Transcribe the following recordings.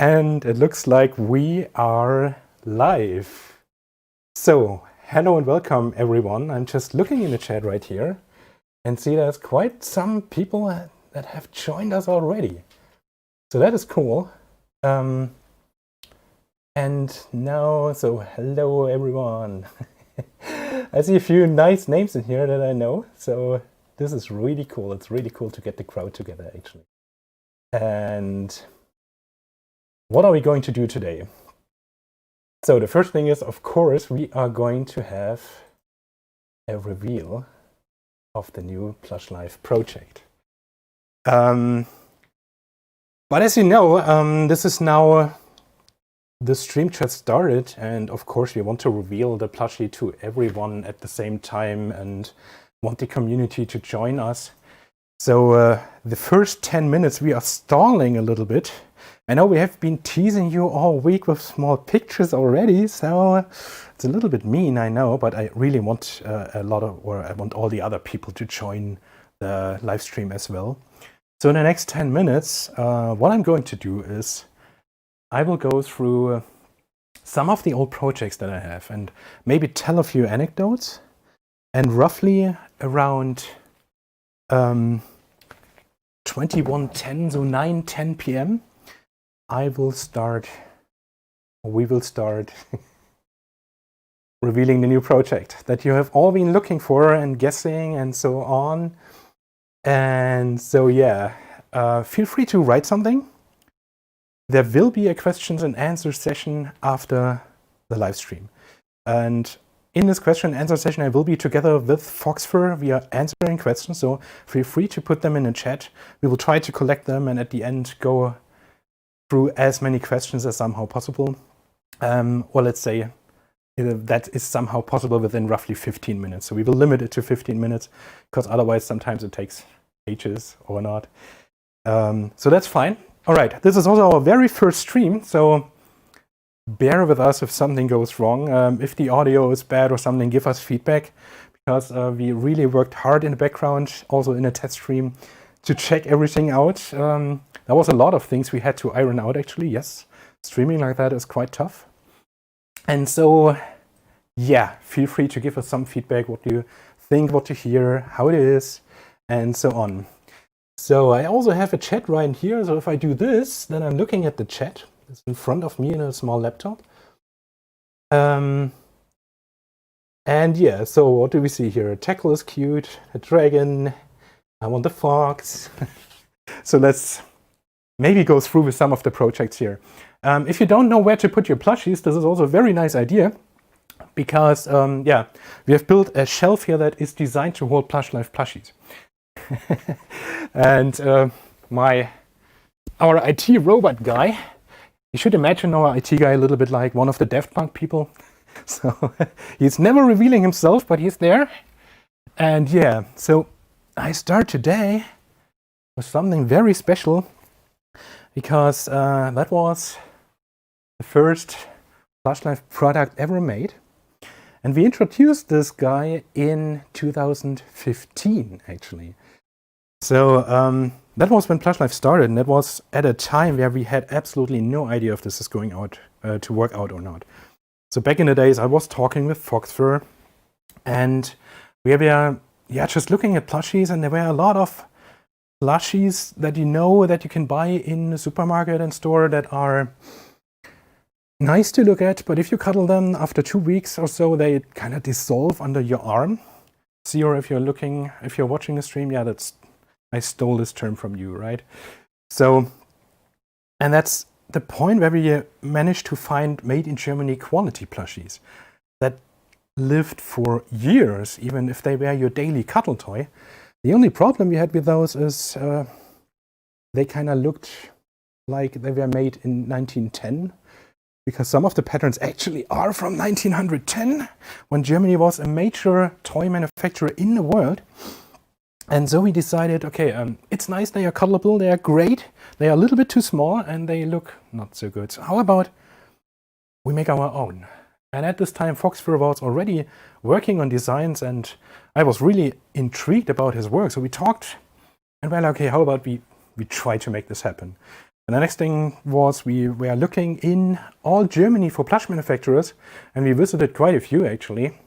And it looks like we are live. So, hello and welcome everyone. I'm just looking in the chat right here and see there's quite some people that have joined us already. So that is cool. And now, so hello everyone. I see a few nice names in here that I know. So this is really cool. It's really cool to get the crowd together actually. And what are we going to do today? So the first thing is, of course, we are going to have a reveal of the new PlushLife project. But as you know, this is now, the stream just started, and of course we want to reveal the plushie to everyone at the same time and want the community to join us. So the first 10 minutes we are stalling a little bit. I know we have been teasing you all week with small pictures already, so it's a little bit mean, I know, but I really want I want all the other people to join the live stream as well. So in the next 10 minutes, what I'm going to do is I will go through some of the old projects that I have and maybe tell a few anecdotes, and roughly around 21:10, so 9:10 p.m. we will start revealing the new project that you have all been looking for and guessing and so on. And so yeah, feel free to write something. There will be a questions and answer session after the live stream. And in this question and answer session, I will be together with Foxfur. We are answering questions, so feel free to put them in the chat. We will try to collect them and at the end go through as many questions as somehow possible. Or let's say that is somehow possible within roughly 15 minutes. So we will limit it to 15 minutes because otherwise sometimes it takes ages or not. So that's fine. All right, this is also our very first stream, so bear with us if something goes wrong. If the audio is bad or something, give us feedback, because we really worked hard in the background, also in a test stream, to check everything out. There was a lot of things we had to iron out actually, yes. Streaming like that is quite tough. And so, yeah, feel free to give us some feedback, what you think, what you hear, how it is, and so on. So I also have a chat right here, so if I do this, then I'm looking at the chat. It's in front of me in a small laptop. And yeah, so what do we see here? A tackle is cute, a dragon, I want the fox. So let's maybe go through with some of the projects here. If you don't know where to put your plushies, this is also a very nice idea, because yeah, we have built a shelf here that is designed to hold PlushLife plushies. And our IT robot guy, you should imagine our IT guy a little bit like one of the Daft Punk people. So he's never revealing himself, but he's there. And yeah, so I start today with something very special, because that was the first PlushLife product ever made. And we introduced this guy in 2015, actually. So that was when PlushLife started, and that was at a time where we had absolutely no idea if this is going out to work out or not. So back in the days, I was talking with Foxfur, and we were just looking at plushies, and there were a lot of plushies that you know that you can buy in the supermarket and store that are nice to look at, but if you cuddle them after 2 weeks or so, they kind of dissolve under your arm. See, or if you're watching the stream, yeah, I stole this term from you, right? So, and that's the point where we managed to find made in Germany quality plushies that lived for years, even if they were your daily cuddle toy. The only problem we had with those is they kind of looked like they were made in 1910, because some of the patterns actually are from 1910, when Germany was a major toy manufacturer in the world. And so we decided, okay, it's nice, they are cuddleable, they are great, they are a little bit too small, and they look not so good. So how about we make our own? And at this time, Foxfur was already working on designs, and I was really intrigued about his work. So we talked, and we're like, okay, how about we try to make this happen? And the next thing was we were looking in all Germany for plush manufacturers, and we visited quite a few actually,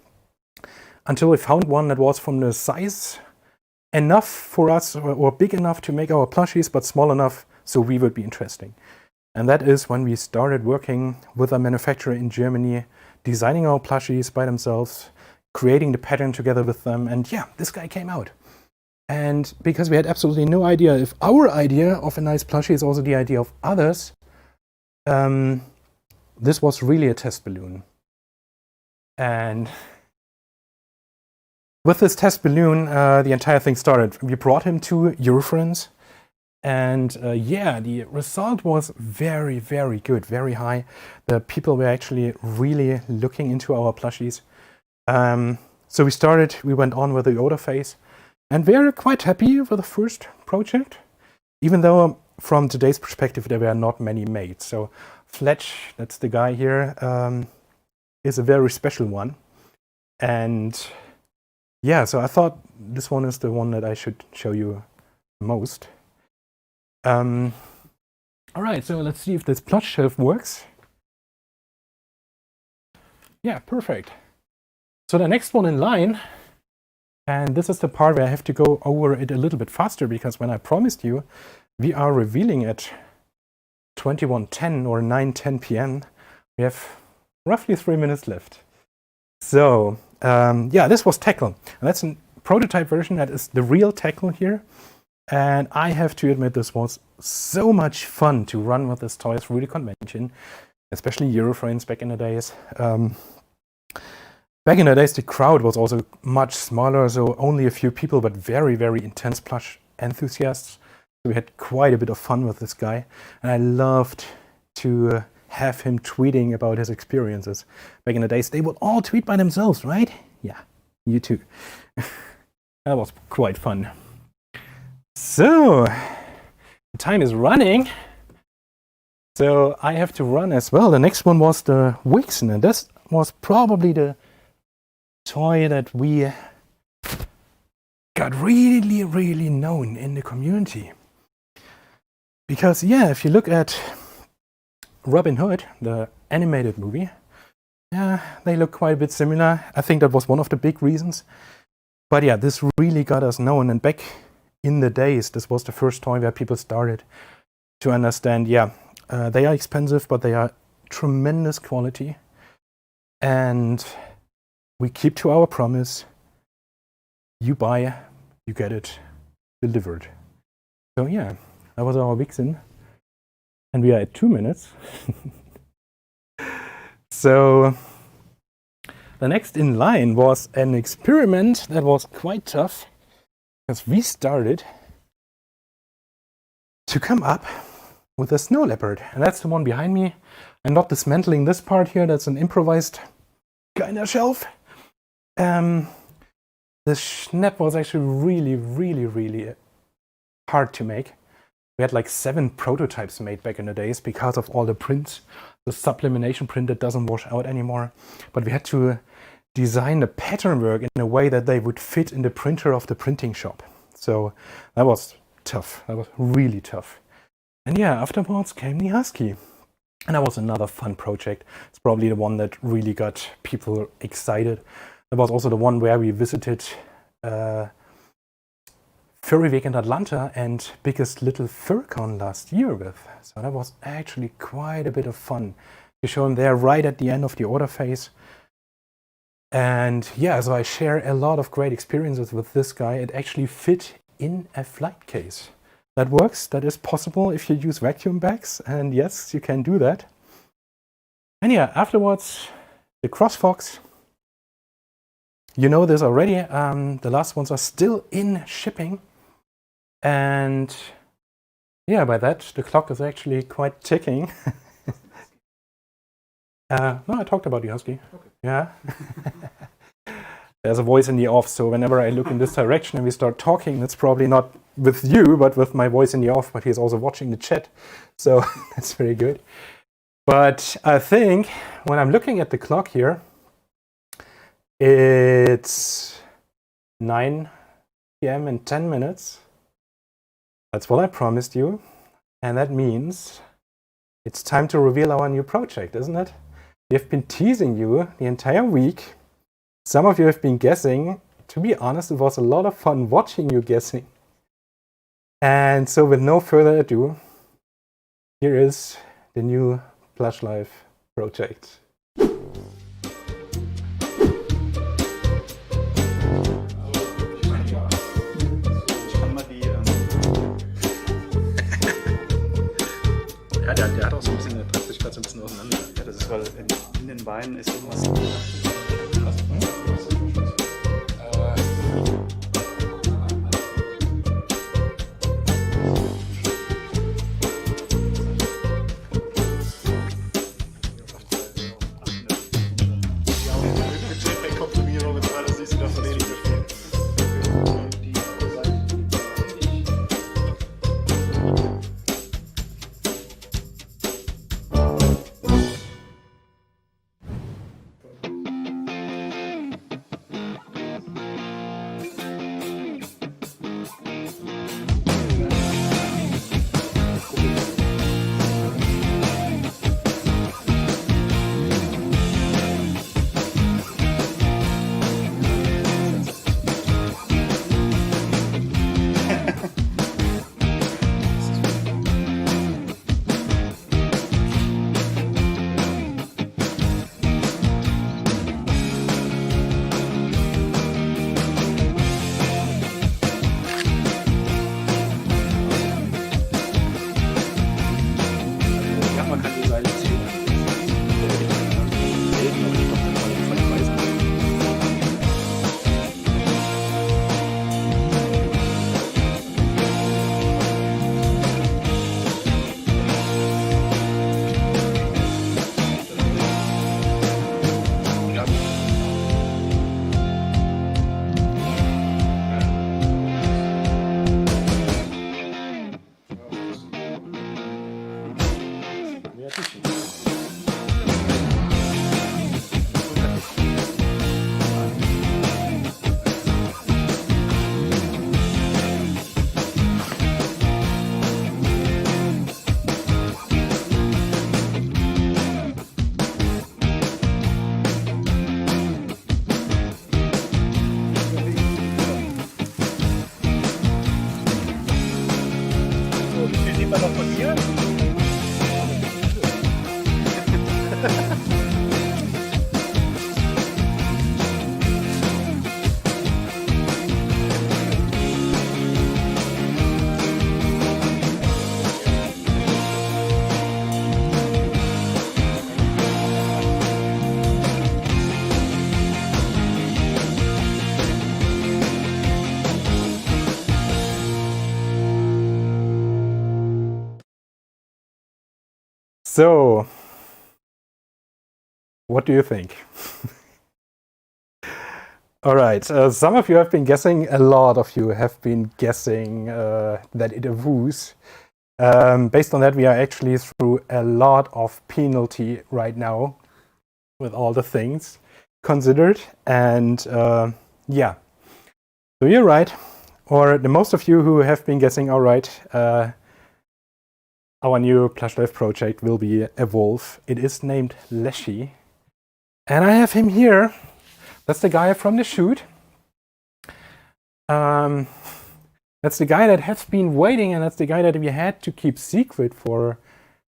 until we found one that was from the size enough for us, or big enough to make our plushies, but small enough so we would be interesting. And that is when we started working with a manufacturer in Germany, designing our plushies by themselves, creating the pattern together with them, and yeah, this guy came out. And because we had absolutely no idea if our idea of a nice plushie is also the idea of others, this was really a test balloon. And with this test balloon, the entire thing started. We brought him to Eurofriends, and yeah, the result was very, very good, very high. The people were actually really looking into our plushies. So we went on with the order phase, and we're quite happy with the first project, even though from today's perspective there were not many made. So Fletch, that's the guy here, is a very special one. And yeah, so I thought this one is the one that I should show you most. All right, so let's see if this plush shelf works. Yeah, perfect. So the next one in line, and this is the part where I have to go over it a little bit faster, because when I promised you, we are revealing at 21:10 or 9:10 p.m. We have roughly 3 minutes left. So yeah, this was Tackle, and that's a prototype version. That is the real Tackle here. And I have to admit, this was so much fun to run with this Toys for Really convention, especially Eurofriends back in the days. Back in the days, the crowd was also much smaller, so only a few people, but very, very intense plush enthusiasts. So we had quite a bit of fun with this guy, and I loved to have him tweeting about his experiences. Back in the days, they would all tweet by themselves, right? Yeah, you too. That was quite fun. So, the time is running, so I have to run as well. The next one was the Wixen, and this was probably the toy that we got really, really known in the community. Because yeah, if you look at Robin Hood, the animated movie, yeah, they look quite a bit similar. I think that was one of the big reasons. But yeah, this really got us known, and back in the days, this was the first toy where people started to understand, yeah, they are expensive, but they are tremendous quality. And we keep to our promise. You buy, you get it delivered. So yeah, that was our Vixen. And we are at 2 minutes. So the next in line was an experiment that was quite tough, because we started to come up with a snow leopard. And that's the one behind me. I'm not dismantling this part here. That's an improvised kind of shelf. The snap was actually really, really, really hard to make. We had like 7 prototypes made back in the days because of all the prints, the sublimination print that doesn't wash out anymore. But we had to design the pattern work in a way that they would fit in the printer of the printing shop. So that was tough. That was really tough. And yeah, afterwards came the Husky. And that was another fun project. It's probably the one that really got people excited. That was also the one where we visited Furry Week in Atlanta and Biggest Little FurCon last year with. So that was actually quite a bit of fun. You show him there right at the end of the order phase. And yeah, so I share a lot of great experiences with this guy. It actually fit in a flight case. That works. That is possible if you use vacuum bags. And yes, you can do that. And yeah, afterwards, the CrossFox. You know this already. The last ones are still in shipping. And yeah, by that, the clock is actually quite ticking. No, I talked about the Husky. Okay. Yeah. There's a voice in the off, so whenever I look in this direction and we start talking, it's probably not with you, but with my voice in the off, but he's also watching the chat. So that's very good. But I think when I'm looking at the clock here, it's 9 p.m. in 10 minutes. That's what I promised you. And that means it's time to reveal our new project, isn't it? We have been teasing you the entire week. Some of you have been guessing. To be honest, it was a lot of fun watching you guessing. And so with no further ado, here is the new PlushLife project. Ja, der hat auch so ein bisschen, der treibt sich gerade so ein bisschen auseinander. Ja, das ist, weil in den Beinen ist irgendwas. So, what do you think? All right, some of you have been guessing, a lot of you have been guessing that it woos. Based on that, we are actually through a lot of penalty right now with all the things considered. And yeah, so you're right, or the most of you who have been guessing are right. Our new PlushLife project will be Evolve. It is named Leshy. And I have him here. That's the guy from the shoot. That's the guy that has been waiting, and that's the guy that we had to keep secret for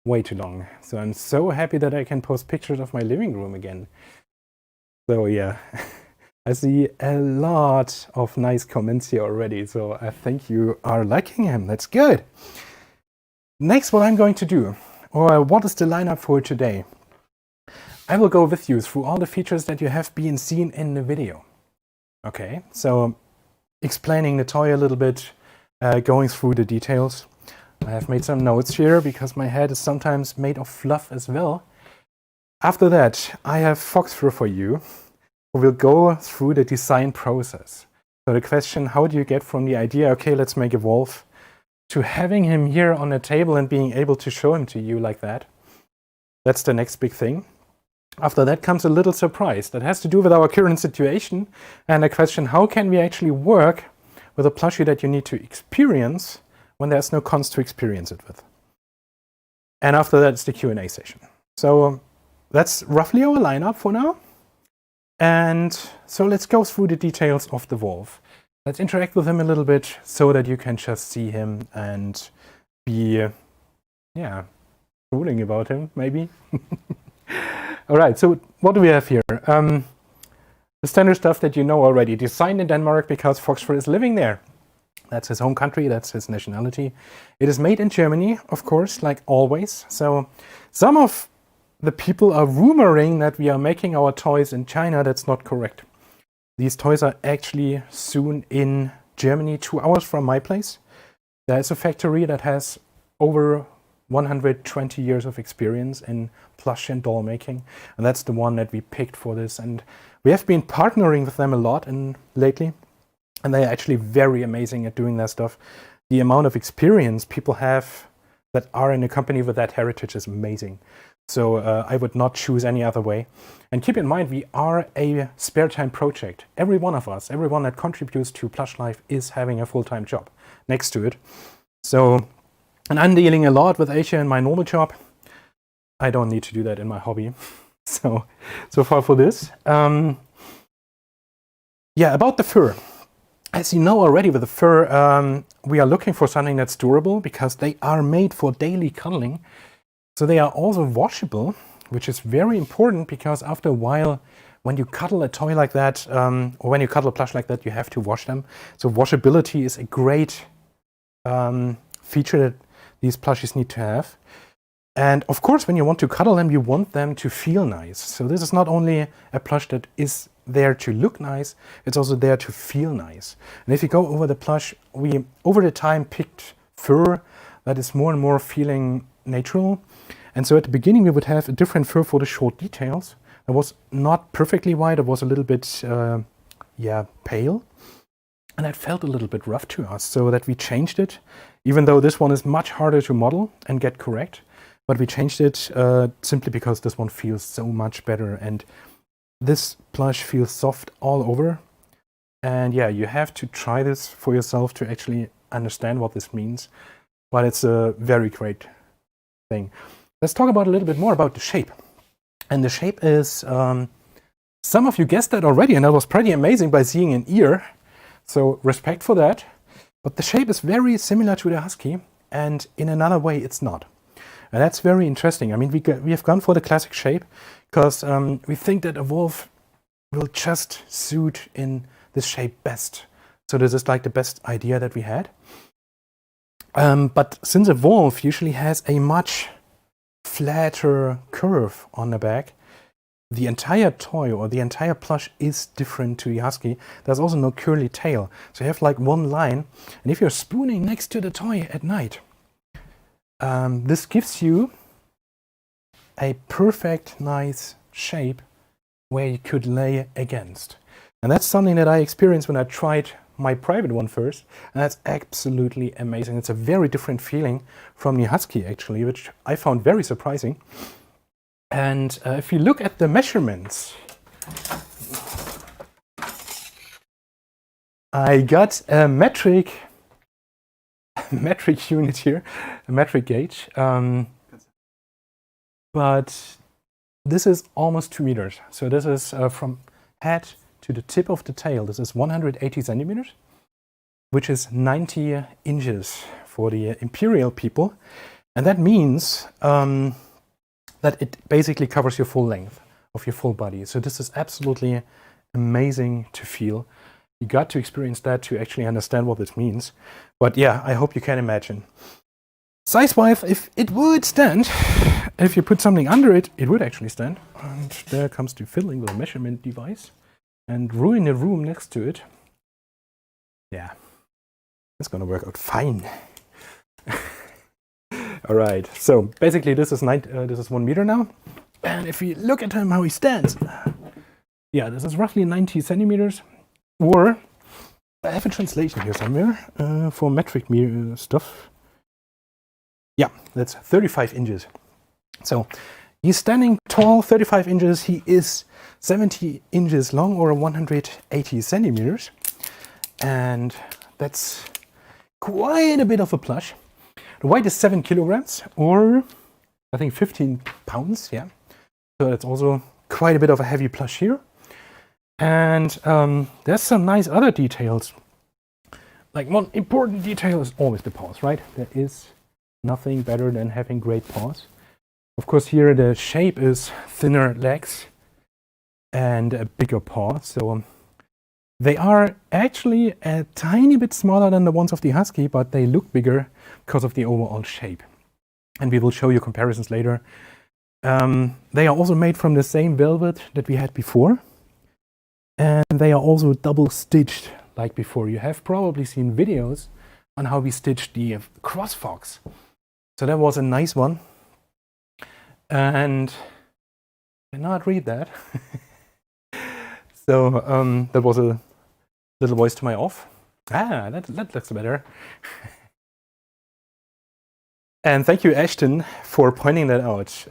way too long. So I'm so happy that I can post pictures of my living room again. So yeah, I see a lot of nice comments here already. So I think you are liking him. That's good. Next, what I'm going to do, or what is the lineup for today? I will go with you through all the features that you have been seen in the video. Okay, so explaining the toy a little bit, going through the details. I have made some notes here because my head is sometimes made of fluff as well. After that, I have Foxfur for you, who will go through the design process. So the question, how do you get from the idea, okay, let's make Evolve, to having him here on the table and being able to show him to you like that? That's the next big thing. After that comes a little surprise that has to do with our current situation and a question, how can we actually work with a plushie that you need to experience when there's no cons to experience it with? And after that, it's the Q&A session. So that's roughly our lineup for now. And so let's go through the details of the Wolf. Let's interact with him a little bit so that you can just see him and be, ruling about him, maybe. All right, so what do we have here? The standard stuff that you know already. Designed in Denmark because Foxfur is living there. That's his home country, that's his nationality. It is made in Germany, of course, like always. So some of the people are rumoring that we are making our toys in China. That's not correct. These toys are actually soon in Germany, 2 hours from my place. There's a factory that has over 120 years of experience in plush and doll making. And that's the one that we picked for this. And we have been partnering with them a lot lately. And they're actually very amazing at doing that stuff. The amount of experience people have that are in a company with that heritage is amazing. So I would not choose any other way. And keep in mind, we are a spare time project. Every one of us, everyone that contributes to PlushLife is having a full-time job next to it. So, and I'm dealing a lot with Asia in my normal job. I don't need to do that in my hobby. So far for this. About the fur. As you know already with the fur, we are looking for something that's durable because they are made for daily cuddling. So they are also washable, which is very important because after a while, when you cuddle a toy like that, or when you cuddle a plush like that, you have to wash them. So washability is a great feature that these plushies need to have. And of course, when you want to cuddle them, you want them to feel nice. So this is not only a plush that is there to look nice, it's also there to feel nice. And if you go over the plush, we over the time picked fur that is more and more feeling natural. And so at the beginning we would have a different fur for the short details. It was not perfectly white, it was a little bit pale. And that felt a little bit rough to us, so that we changed it, even though this one is much harder to model and get correct. But we changed it simply because this one feels so much better. And this plush feels soft all over. And yeah, you have to try this for yourself to actually understand what this means. But it's a very great thing. Let's talk about a little bit more about the shape. And the shape is, some of you guessed that already, and that was pretty amazing by seeing an ear. So respect for that. But the shape is very similar to the Husky, and in another way it's not. And that's very interesting. I mean, we have gone for the classic shape because we think that a wolf will just suit in this shape best. So this is like the best idea that we had. But since a wolf usually has a much flatter curve on the back, the entire toy or the entire plush is different to the Husky. There's also no curly tail. So you have like one line. And if you're spooning next to the toy at night, this gives you a perfect, nice shape where you could lay against. And that's something that I experienced when I tried my private one first, and that's absolutely amazing. It's a very different feeling from the Husky, actually, which I found very surprising. And if you look at the measurements, I got a metric unit here, a metric gauge, but this is almost 2 meters. So this is from head to the tip of the tail. This is 180 centimeters, which is 90 inches for the imperial people. And that means that it basically covers your full length of your full body. So this is absolutely amazing to feel. You got to experience that to actually understand what this means. But yeah, I hope you can imagine. Size-wise, if it would stand, if you put something under it, it would actually stand. And there comes the fiddling with a measurement device and ruin the room next to it. Yeah, it's gonna work out fine. All right, so basically this is 1 meter now. And if we look at him, how he stands, yeah, this is roughly 90 centimeters. Or I have a translation here somewhere for metric stuff. Yeah, that's 35 inches. So he's standing tall, 35 inches. He is 70 inches long, or 180 centimeters. And that's quite a bit of a plush. The weight is 7 kilograms, or I think 15 pounds, yeah. So it's also quite a bit of a heavy plush here. And there's some nice other details. Like one important detail is always the paws, right? There is nothing better than having great paws. Of course, here the shape is thinner legs and a bigger paw. So they are actually a tiny bit smaller than the ones of the Husky, but they look bigger because of the overall shape. And we will show you comparisons later. They are also made from the same velvet that we had before. And they are also double stitched like before. You have probably seen videos on how we stitched the cross fox. So that was a nice one. And I cannot read that. So that was a little voice to my off. That looks better. And thank you, Ashton, for pointing that out.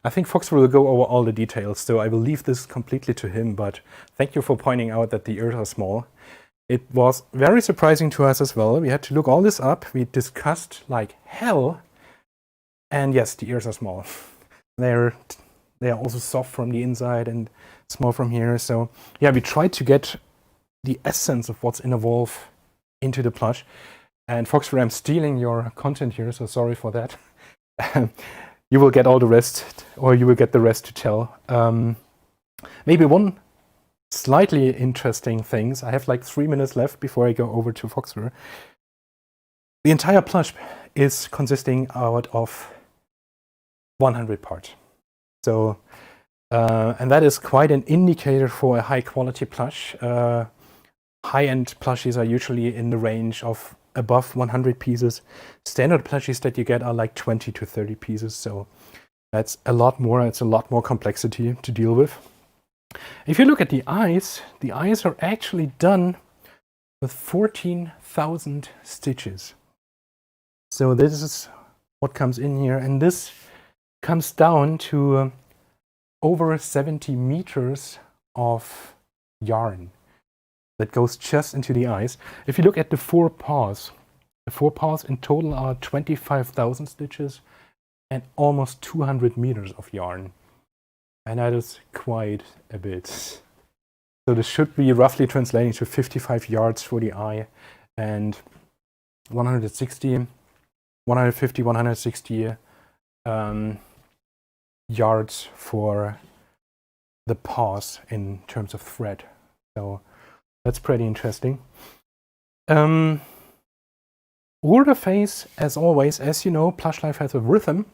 I think Foxfur will go over all the details, so I will leave this completely to him, but thank you for pointing out that the ears are small. It was very surprising to us as well. We had to look all this up. We discussed like hell. And yes, the ears are small. They are also soft from the inside and small from here. So yeah, we tried to get the essence of what's in a wolf into the plush. And Foxfur, I'm stealing your content here, so sorry for that. You will get all the rest, or you will get the rest to tell. Maybe one slightly interesting things. I have like 3 minutes left before I go over to Foxfur. The entire plush is consisting out of 100 parts. So, and that is quite an indicator for a high quality plush. High-end plushies are usually in the range of above 100 pieces. Standard plushies that you get are like 20 to 30 pieces. So that's a lot more. It's a lot more complexity to deal with. If you look at the eyes are actually done with 14,000 stitches. So this is what comes in here. And this comes down to over 70 meters of yarn that goes just into the eyes. If you look at the four paws in total are 25,000 stitches and almost 200 meters of yarn. And that is quite a bit. So this should be roughly translating to 55 yards for the eye and 150, 160 yards for the paws in terms of thread. So that's pretty interesting. Order phase, as always, as you know, PlushLife has a rhythm,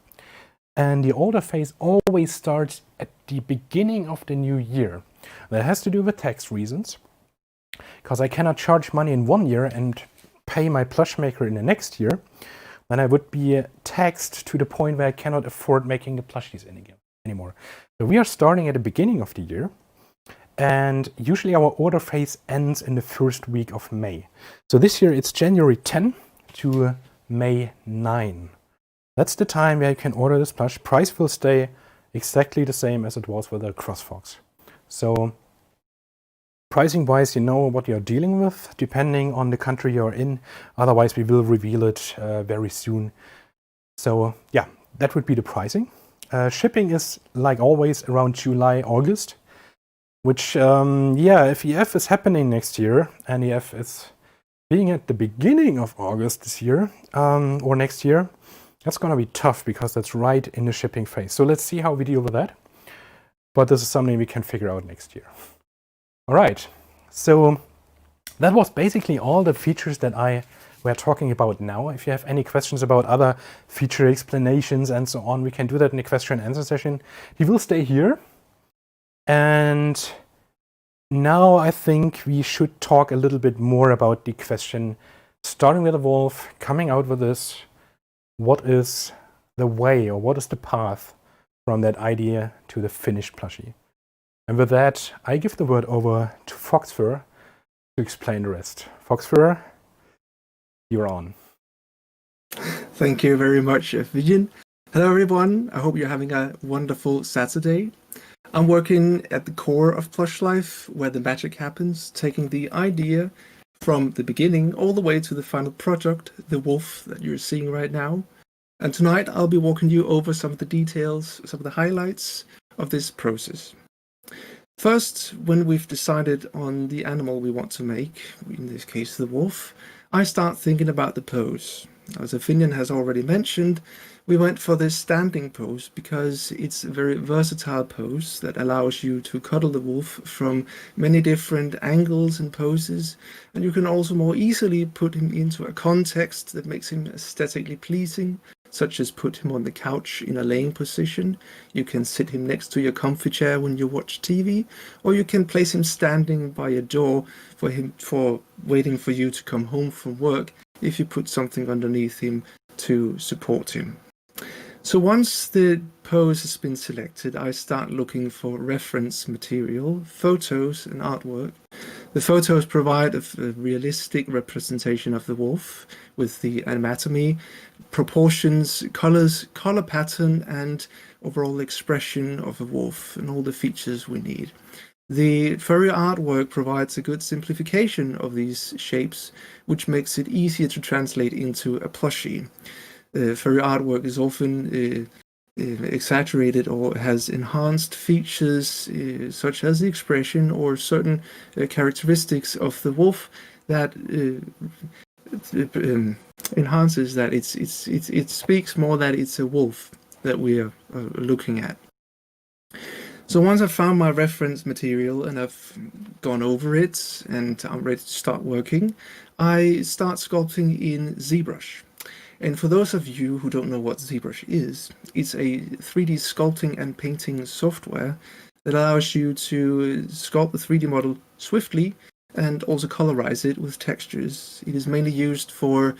and the order phase always starts at the beginning of the new year. That has to do with tax reasons, because I cannot charge money in 1 year and pay my plush maker in the next year. Then I would be taxed to the point where I cannot afford making the plushies anymore. So we are starting at the beginning of the year. And usually our order phase ends in the first week of May. So this year it's January 10 to May 9. That's the time where you can order this plush. Price will stay exactly the same as it was with the CrossFox. So pricing wise, you know what you're dealing with, depending on the country you're in. Otherwise, we will reveal it very soon. So yeah, that would be the pricing. Shipping is, like always, around July, August. Which, if EF is happening next year, and EF is being at the beginning of August this year, or next year, that's going to be tough because that's right in the shipping phase. So let's see how we deal with that. But this is something we can figure out next year. All right, so that was basically all the features that we're talking about now. If you have any questions about other feature explanations and so on, we can do that in the question and answer session. He will stay here. And now I think we should talk a little bit more about the question, starting with the wolf, coming out with this, what is the way or what is the path from that idea to the finished plushie? And with that, I give the word over to Foxfur to explain the rest. Foxfur, you're on. Thank you very much, Vivian. Hello everyone, I hope you're having a wonderful Saturday. I'm working at the core of PlushLife, where the magic happens, taking the idea from the beginning all the way to the final product, the wolf that you're seeing right now. And tonight I'll be walking you over some of the details, some of the highlights of this process. First, when we've decided on the animal we want to make, in this case the wolf, I start thinking about the pose. As Aphinion has already mentioned, we went for this standing pose because it's a very versatile pose that allows you to cuddle the wolf from many different angles and poses, and you can also more easily put him into a context that makes him aesthetically pleasing, such as put him on the couch in a laying position. You can sit him next to your comfy chair when you watch TV, or you can place him standing by a door for waiting for you to come home from work if you put something underneath him to support him. So once the pose has been selected, I start looking for reference material, photos and artwork. The photos provide a realistic representation of the wolf with the anatomy, proportions, colors, color pattern, and overall expression of a wolf and all the features we need. The furry artwork provides a good simplification of these shapes, which makes it easier to translate into a plushie. Furry artwork is often exaggerated or has enhanced features such as the expression or certain characteristics of the wolf that enhances that it speaks more that it's a wolf that we are looking at. So once I've found my reference material and I've gone over it and I'm ready to start working, I start sculpting in ZBrush. And for those of you who don't know what ZBrush is, it's a 3D sculpting and painting software that allows you to sculpt the 3D model swiftly and also colorize it with textures. It is mainly used for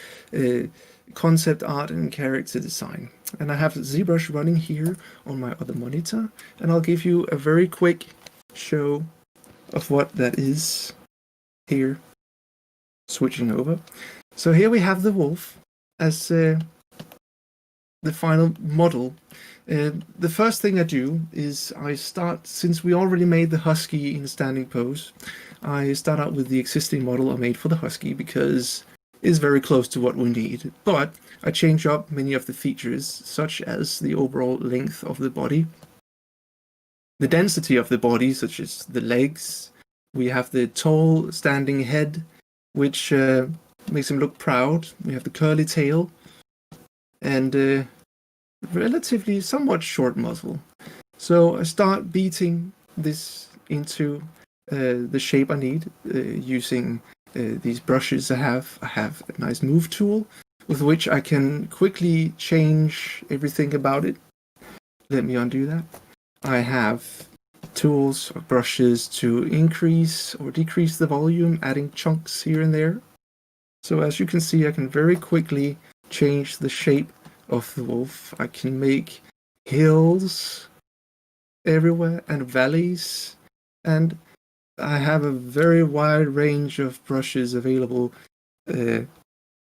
concept art and character design. And I have ZBrush running here on my other monitor, and I'll give you a very quick show of what that is here. Switching over. So here we have the wolf as the final model. The first thing I do is I start, since we already made the husky in a standing pose, I start out with the existing model I made for the husky because it's very close to what we need, but I change up many of the features, such as the overall length of the body, the density of the body, such as the legs. We have the tall standing head, which makes him look proud. We have the curly tail and relatively somewhat short muzzle. So I start beating this into the shape I need using these brushes I have. I have a nice move tool with which I can quickly change everything about it. Let me undo that. I have tools or brushes to increase or decrease the volume, adding chunks here and there. So as you can see, I can very quickly change the shape of the wolf. I can make hills everywhere and valleys, and I have a very wide range of brushes available to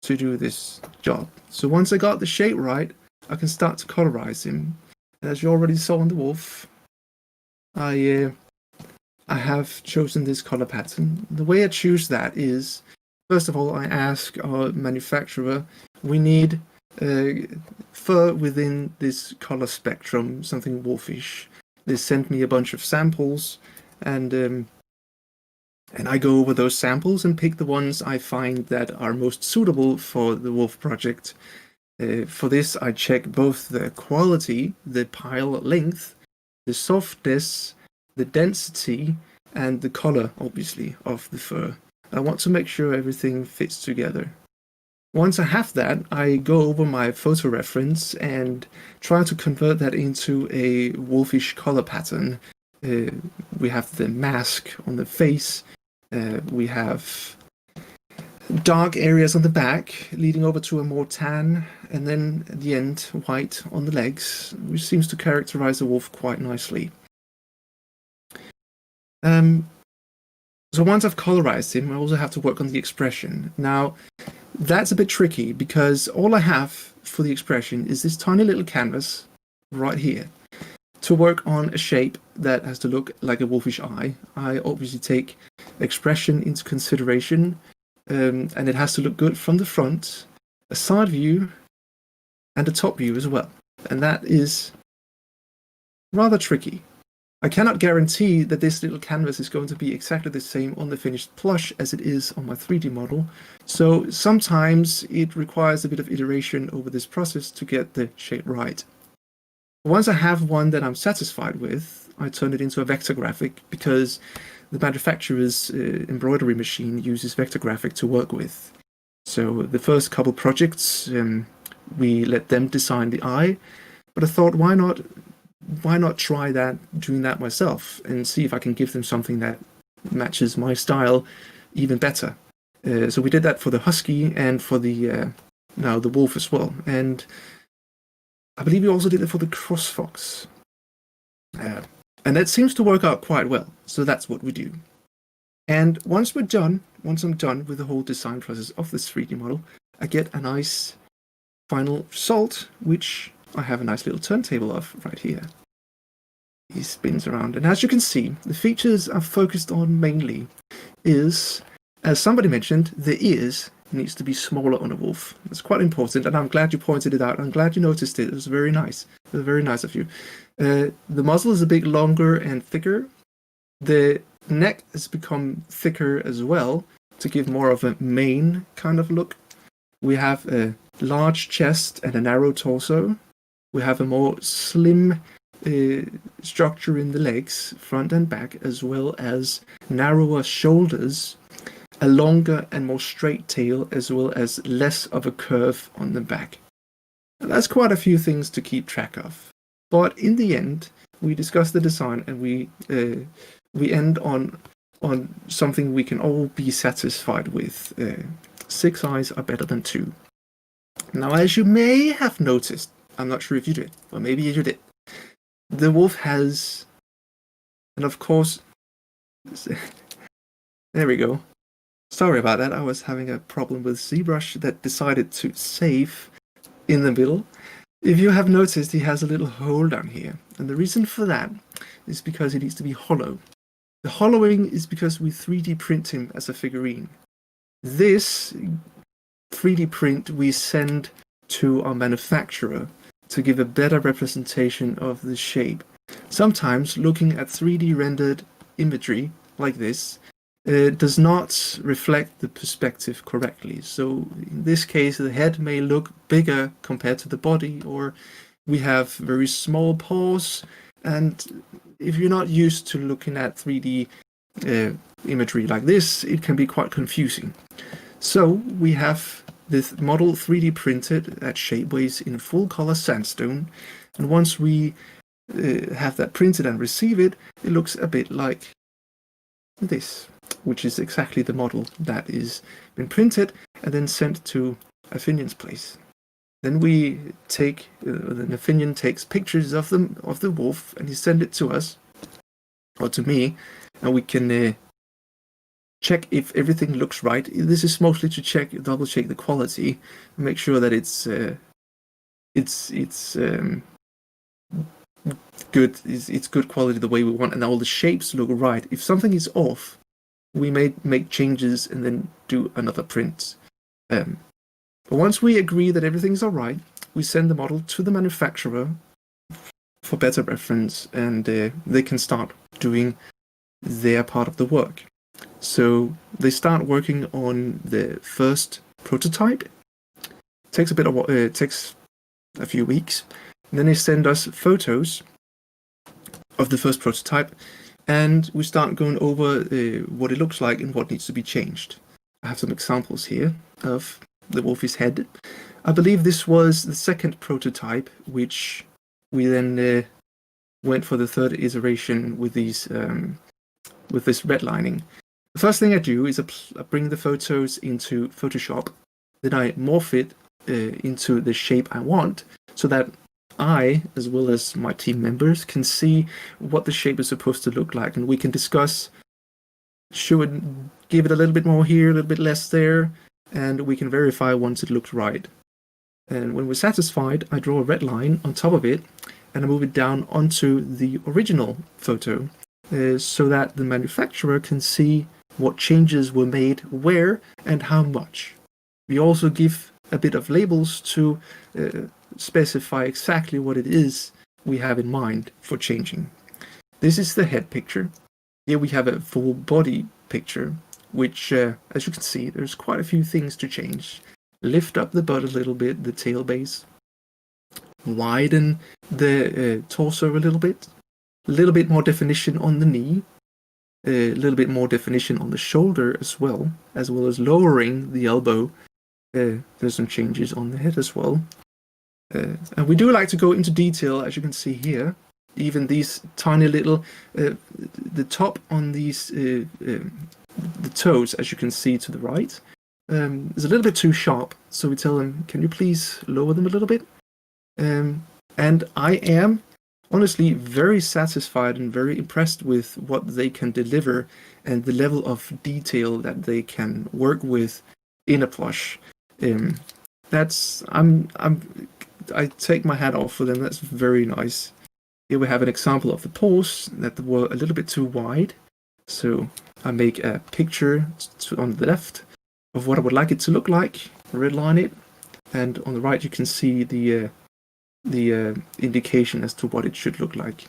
do this job. So once I got the shape right, I can start to colorize him. And as you already saw on the wolf, I have chosen this color pattern. The way I choose that is, first of all, I ask our manufacturer, we need fur within this color spectrum, something wolfish. They sent me a bunch of samples, and I go over those samples and pick the ones I find that are most suitable for the wolf project. For this, I check both the quality, the pile length, the softness, the density, and the color, obviously, of the fur. I want to make sure everything fits together. Once I have that, I go over my photo reference and try to convert that into a wolfish color pattern. We have the mask on the face, we have dark areas on the back leading over to a more tan, and then at the end white on the legs, which seems to characterize the wolf quite nicely. So once I've colorized him, I also have to work on the expression. Now, that's a bit tricky because all I have for the expression is this tiny little canvas right here. To work on a shape that has to look like a wolfish eye, I obviously take expression into consideration, and it has to look good from the front. A side view and the top view as well. And that is rather tricky. I cannot guarantee that this little canvas is going to be exactly the same on the finished plush as it is on my 3D model. So sometimes it requires a bit of iteration over this process to get the shape right. Once I have one that I'm satisfied with, I turn it into a vector graphic because the manufacturer's embroidery machine uses vector graphic to work with. So the first couple projects, we let them design the eye, but I thought, why not try doing that myself and see if I can give them something that matches my style even better. So we did that for the husky and for the now the wolf as well, and I believe we also did it for the cross fox, and that seems to work out quite well. So that's what we do. And once I'm done with the whole design process of this 3D model, I get a nice final result, which I have a nice little turntable of right here. He spins around, and as you can see, the features I've focused on mainly is, as somebody mentioned, the ears needs to be smaller on a wolf. That's quite important, and I'm glad you pointed it out. I'm glad you noticed it. It was very nice. It was very nice of you. The muzzle is a bit longer and thicker. The neck has become thicker as well to give more of a mane kind of look. We have a large chest and a narrow torso. We have a more slim structure in the legs, front and back, as well as narrower shoulders, a longer and more straight tail, as well as less of a curve on the back. And that's quite a few things to keep track of. But in the end, we discuss the design and we end on something we can all be satisfied with. 6 eyes are better than 2. Now, as you may have noticed, I'm not sure if you did, or maybe you did, the wolf has, and of course, there we go. Sorry about that, I was having a problem with ZBrush that decided to save in the middle. If you have noticed, he has a little hole down here, and the reason for that is because it needs to be hollow. The hollowing is because we 3D print him as a figurine. This 3D print we send to our manufacturer to give a better representation of the shape. Sometimes looking at 3D rendered imagery like this does not reflect the perspective correctly. So in this case, the head may look bigger compared to the body, or we have very small paws, and if you're not used to looking at 3D imagery like this, it can be quite confusing. So we have this model 3D printed at Shapeways in full color sandstone, and once we have that printed and receive it, it looks a bit like this, which is exactly the model that is been printed and then sent to Aphinion's place. Then we take, then Aphinion takes pictures of the wolf, and he sends it to us, or to me, and we can check if everything looks right. This is mostly to double check the quality, make sure that it's good. It's good quality the way we want, and all the shapes look right. If something is off, we may make changes and then do another print. But once we agree that everything's all right, we send the model to the manufacturer for better reference, and they can start doing their part of the work. So they start working on the first prototype. Takes a few weeks, and then they send us photos of the first prototype, and we start going over what it looks like and what needs to be changed. I have some examples here of the wolf's head. I believe this was the second prototype, which we then went for the third iteration with these with this redlining. The first thing I do is I bring the photos into Photoshop, then I morph it into the shape I want, so that I, as well as my team members, can see what the shape is supposed to look like, and we can discuss, should give it a little bit more here, a little bit less there, and we can verify once it looks right. And when we're satisfied, I draw a red line on top of it, and I move it down onto the original photo, so that the manufacturer can see what changes were made where and how much. We also give a bit of labels to specify exactly what it is we have in mind for changing. This is the head picture. Here we have a full body picture, which, as you can see, there's quite a few things to change. Lift up the butt a little bit, the tail base. Widen the torso a little bit more definition on the knee, a little bit more definition on the shoulder as well as lowering the elbow. There's some changes on the head as well. And we do like to go into detail, as you can see here. Even these tiny little, the top on these, the toes, as you can see to the right, is a little bit too sharp. So we tell them, can you please lower them a little bit? And I am honestly very satisfied and very impressed with what they can deliver and the level of detail that they can work with in a plush. I take my hat off for them. That's very nice. Here we have an example of the paws that were a little bit too wide. So I make a picture on the left of what I would like it to look like, redline it, and on the right you can see the indication as to what it should look like.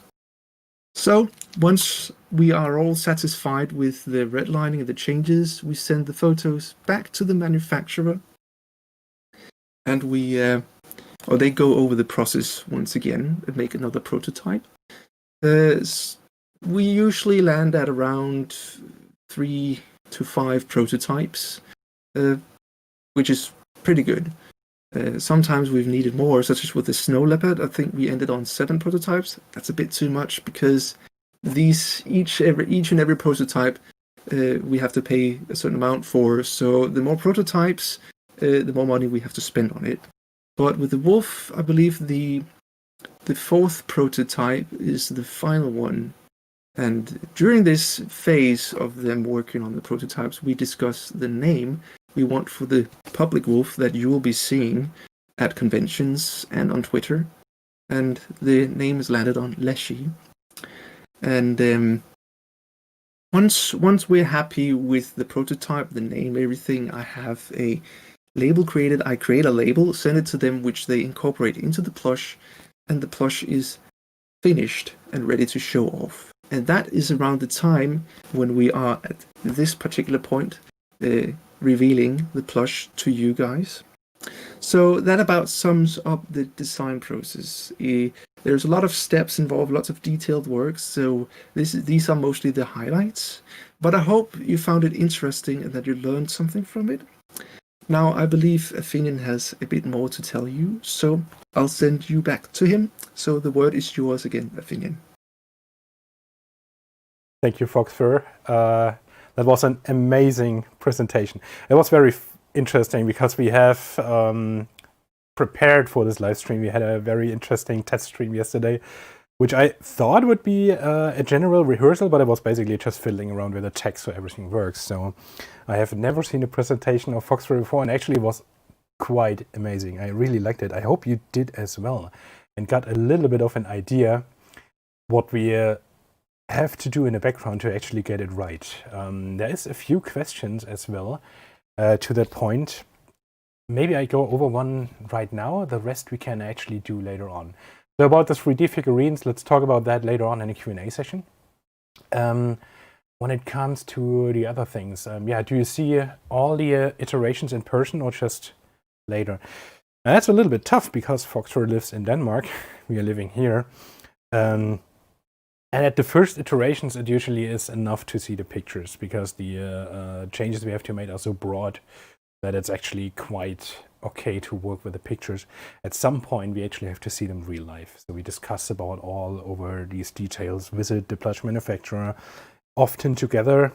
So once we are all satisfied with the redlining and the changes, we send the photos back to the manufacturer, and they go over the process once again and make another prototype. We usually land at around 3 to 5 prototypes, which is pretty good. Sometimes we've needed more, such as with the snow leopard. I think we ended on 7 prototypes. That's a bit too much because each and every prototype we have to pay a certain amount for. So the more prototypes, the more money we have to spend on it. But with the wolf, I believe the 4th prototype is the final one. And during this phase of them working on the prototypes, we discuss the name we want for the public wolf that you will be seeing at conventions and on Twitter. And the name is landed on Leshy. And once we're happy with the prototype, the name, everything, I have a label created. I create a label, send it to them, which they incorporate into the plush, and the plush is finished and ready to show off. And that is around the time when we are at this particular point, revealing the plush to you guys. So that about sums up the design process. There's a lot of steps involved, lots of detailed work, so these are mostly the highlights. But I hope you found it interesting and that you learned something from it. Now, I believe Aphinion has a bit more to tell you, so I'll send you back to him. So the word is yours again, Aphinion. Thank you, Foxfur. That was an amazing presentation. It was very interesting because we have prepared for this live stream. We had a very interesting test stream yesterday, which I thought would be a general rehearsal, but it was basically just fiddling around with the text so everything works. So I have never seen a presentation of Foxfur before, and actually it was quite amazing. I really liked it. I hope you did as well and got a little bit of an idea what we have to do in the background to actually get it right. There is a few questions as well to that point. Maybe I go over one right now. The rest we can actually do later on. So about the 3D figurines, let's talk about that later on in the Q&A session. When it comes to the other things, do you see all the iterations in person or just later? Now, that's a little bit tough because Foxfur lives in Denmark. We are living here. And at the first iterations, it usually is enough to see the pictures because the changes we have to make are so broad that it's actually quite okay to work with the pictures. At some point, we actually have to see them real life. So we discuss about all over these details, visit the plush manufacturer, often together.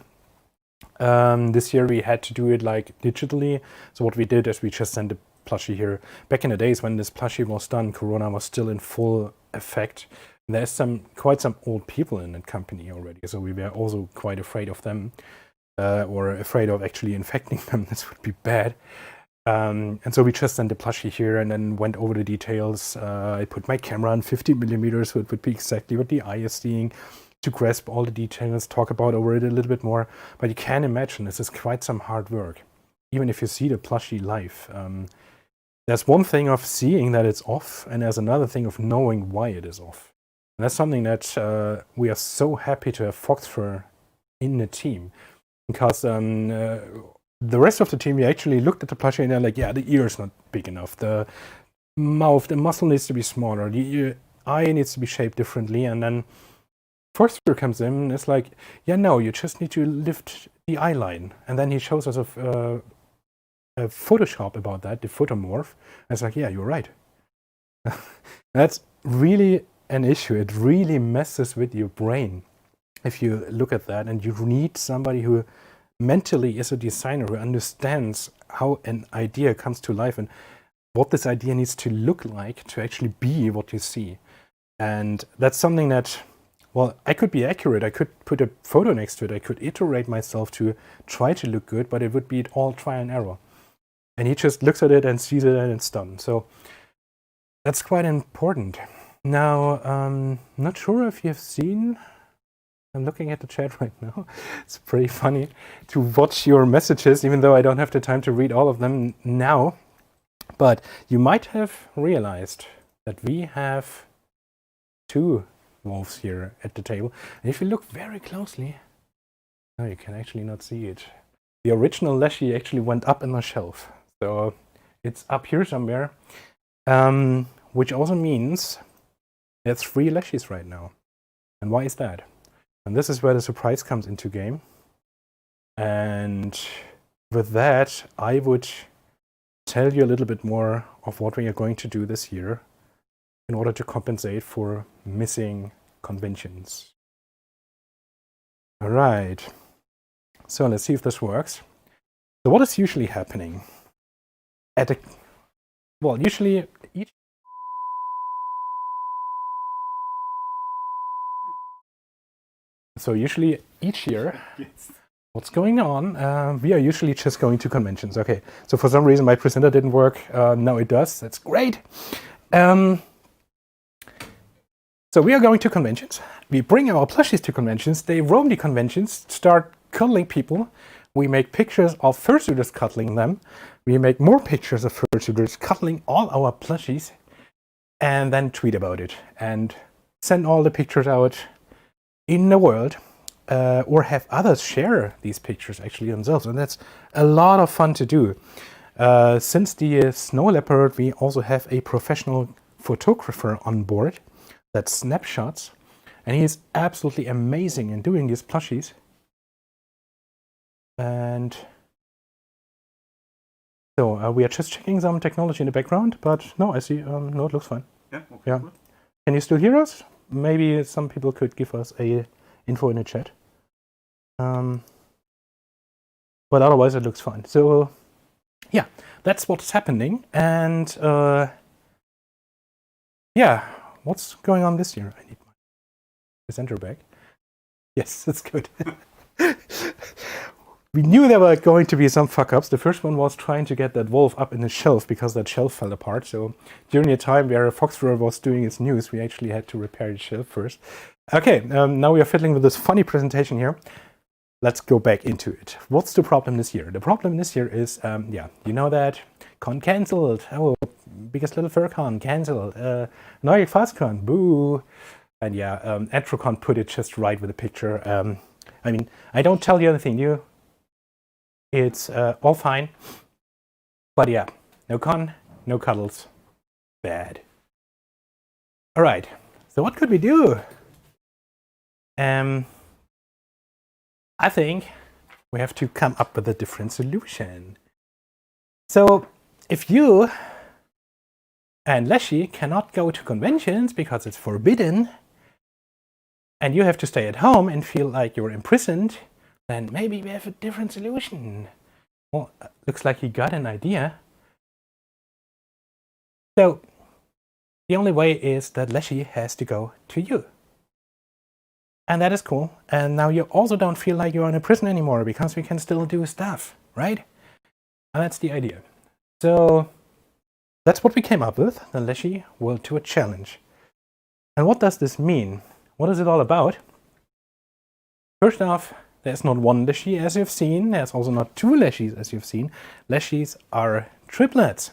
This year we had to do it like digitally. So what we did is we just sent the plushie here. Back in the days when this plushie was done, Corona was still in full effect. And there's quite some old people in that company already. So we were also quite afraid of them or afraid of actually infecting them. This would be bad. And so we just sent the plushie here and then went over the details. I put my camera on 50 millimeters, so it would be exactly what the eye is seeing, to grasp all the details, talk about over it a little bit more. But you can imagine this is quite some hard work. Even if you see the plushie live, there's one thing of seeing that it's off, and there's another thing of knowing why it is off. And that's something that we are so happy to have Foxfur in the team, because the rest of the team, we actually looked at the plushie and they're like, yeah, the ear is not big enough, the mouth, the muscle needs to be smaller, the eye needs to be shaped differently, and then Foxfur comes in and it's like, yeah, no, you just need to lift the eye line. And then he shows us a Photoshop about that, the photomorph. And it's like, yeah, you're right. That's really an issue. It really messes with your brain if you look at that, and you need somebody who mentally is a designer, who understands how an idea comes to life and what this idea needs to look like to actually be what you see. And that's something that, well, I could be accurate. I could put a photo next to it. I could iterate myself to try to look good, but it would be all trial and error. And he just looks at it and sees it and it's done. So that's quite important. Now, not sure if you've seen, I'm looking at the chat right now. It's pretty funny to watch your messages, even though I don't have the time to read all of them now. But you might have realized that we have two wolves here at the table. And if you look very closely, no, you can actually not see it. The original Leshy actually went up in the shelf. So it's up here somewhere, which also means there's 3 Leshies right now. And why is that? And this is where the surprise comes into game. And with that, I would tell you a little bit more of what we are going to do this year in order to compensate for missing conventions. All right. So let's see if this works. So what is usually happening? Usually each year, yes. What's going on? We are usually just going to conventions. Okay, so for some reason my presenter didn't work. Now it does. That's great. So we are going to conventions. We bring our plushies to conventions. They roam the conventions, start cuddling people. We make pictures of fursuiters cuddling them. We make more pictures of fursuiters cuddling all our plushies, and then tweet about it and send all the pictures out in the world, or have others share these pictures actually themselves. And that's a lot of fun to do. Since the snow leopard, we also have a professional photographer on board that snapshots, and he is absolutely amazing in doing these plushies. And so we are just checking some technology in the background, but no, I see, no, it looks fine. Yeah, okay, yeah. Cool. Can you still hear us? Maybe some people could give us a info in the chat. But otherwise it looks fine. So yeah, that's what's happening. And yeah, what's going on this year? I need my presenter back. Yes, that's good. We knew there were going to be some fuck-ups. The first one was trying to get that wolf up in the shelf because that shelf fell apart. So during a time where Foxfur was doing its news, we actually had to repair the shelf first. Okay, now we are fiddling with this funny presentation here. Let's go back into it. What's the problem this year? The problem this year is, yeah, you know that con cancelled. Oh, biggest little fur con cancelled. Nordic FastCon, boo. And yeah, Atrocon put it just right with the picture. I mean, I don't tell you anything new. It's all fine. But yeah, no con, no cuddles. Bad. All right, so what could we do? I think we have to come up with a different solution. So if you and Leshy cannot go to conventions because it's forbidden, and you have to stay at home and feel like you're imprisoned, then maybe we have a different solution. Well, looks like he got an idea. So the only way is that Leshy has to go to you. And that is cool. And now you also don't feel like you're in a prison anymore because we can still do stuff, right? And that's the idea. So that's what we came up with, the Leshy World Tour Challenge. And what does this mean? What is it all about? First off, there's not one Leshy as you've seen. There's also not two Leshies as you've seen. Leshies are triplets.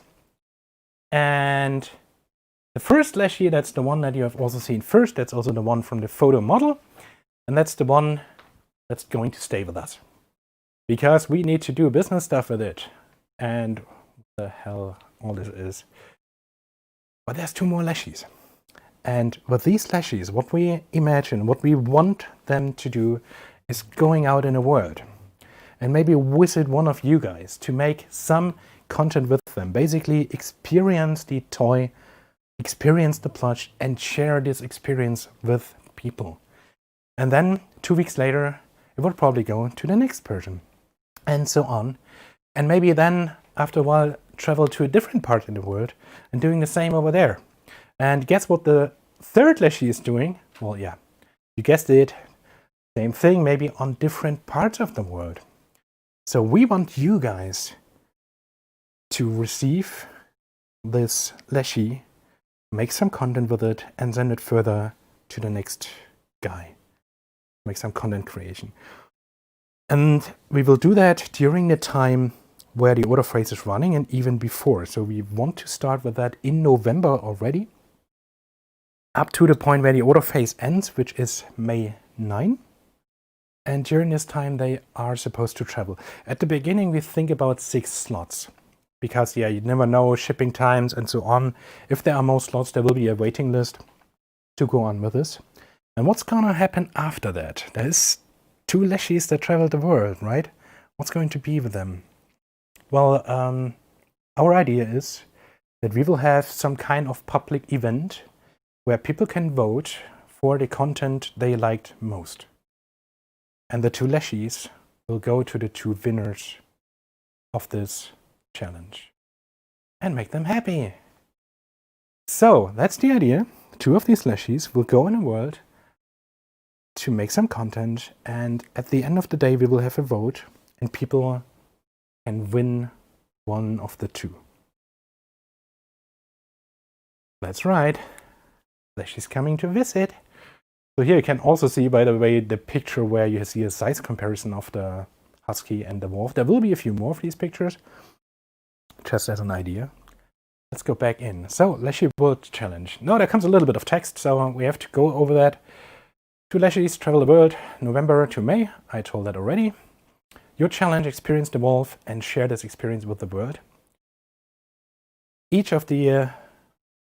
And the first Leshy, that's the one that you have also seen first. That's also the one from the photo model. And that's the one that's going to stay with us. Because we need to do business stuff with it. And what the hell all this is. But there's 2 more Leshies. And with these Leshies, what we imagine, what we want them to do is going out in the world. And maybe visit one of you guys to make some content with them. Basically experience the toy, experience the plush, and share this experience with people. And then 2 weeks later, it would probably go to the next person. And so on. And maybe then, after a while, travel to a different part in the world and doing the same over there. And guess what the third Leshy is doing? Well, yeah, you guessed it. Same thing, maybe on different parts of the world. So we want you guys to receive this Leshy, make some content with it, and send it further to the next guy. Make some content creation. And we will do that during the time where the order phase is running and even before. So we want to start with that in November already, up to the point where the order phase ends, which is May 9. And during this time, they are supposed to travel. At the beginning, we think about 6 slots. Because, yeah, you never know shipping times and so on. If there are more slots, there will be a waiting list to go on with this. And what's going to happen after that? There's 2 Leshies that travel the world, right? What's going to be with them? Well, our idea is that we will have some kind of public event where people can vote for the content they liked most. And the 2 Leshies will go to the 2 winners of this challenge and make them happy. So that's the idea. 2 of these Leshies will go in the world to make some content, and at the end of the day we will have a vote and people can win one of the 2. That's right. Leshy's coming to visit. So here you can also see, by the way, the picture where you see a size comparison of the husky and the wolf. There will be a few more of these pictures, just as an idea. Let's go back in. So, Leshy World Challenge. Now there comes a little bit of text, so we have to go over that. 2 Leshies travel the world, November to May. I told that already. Your challenge, experience the wolf and share this experience with the world. Each of the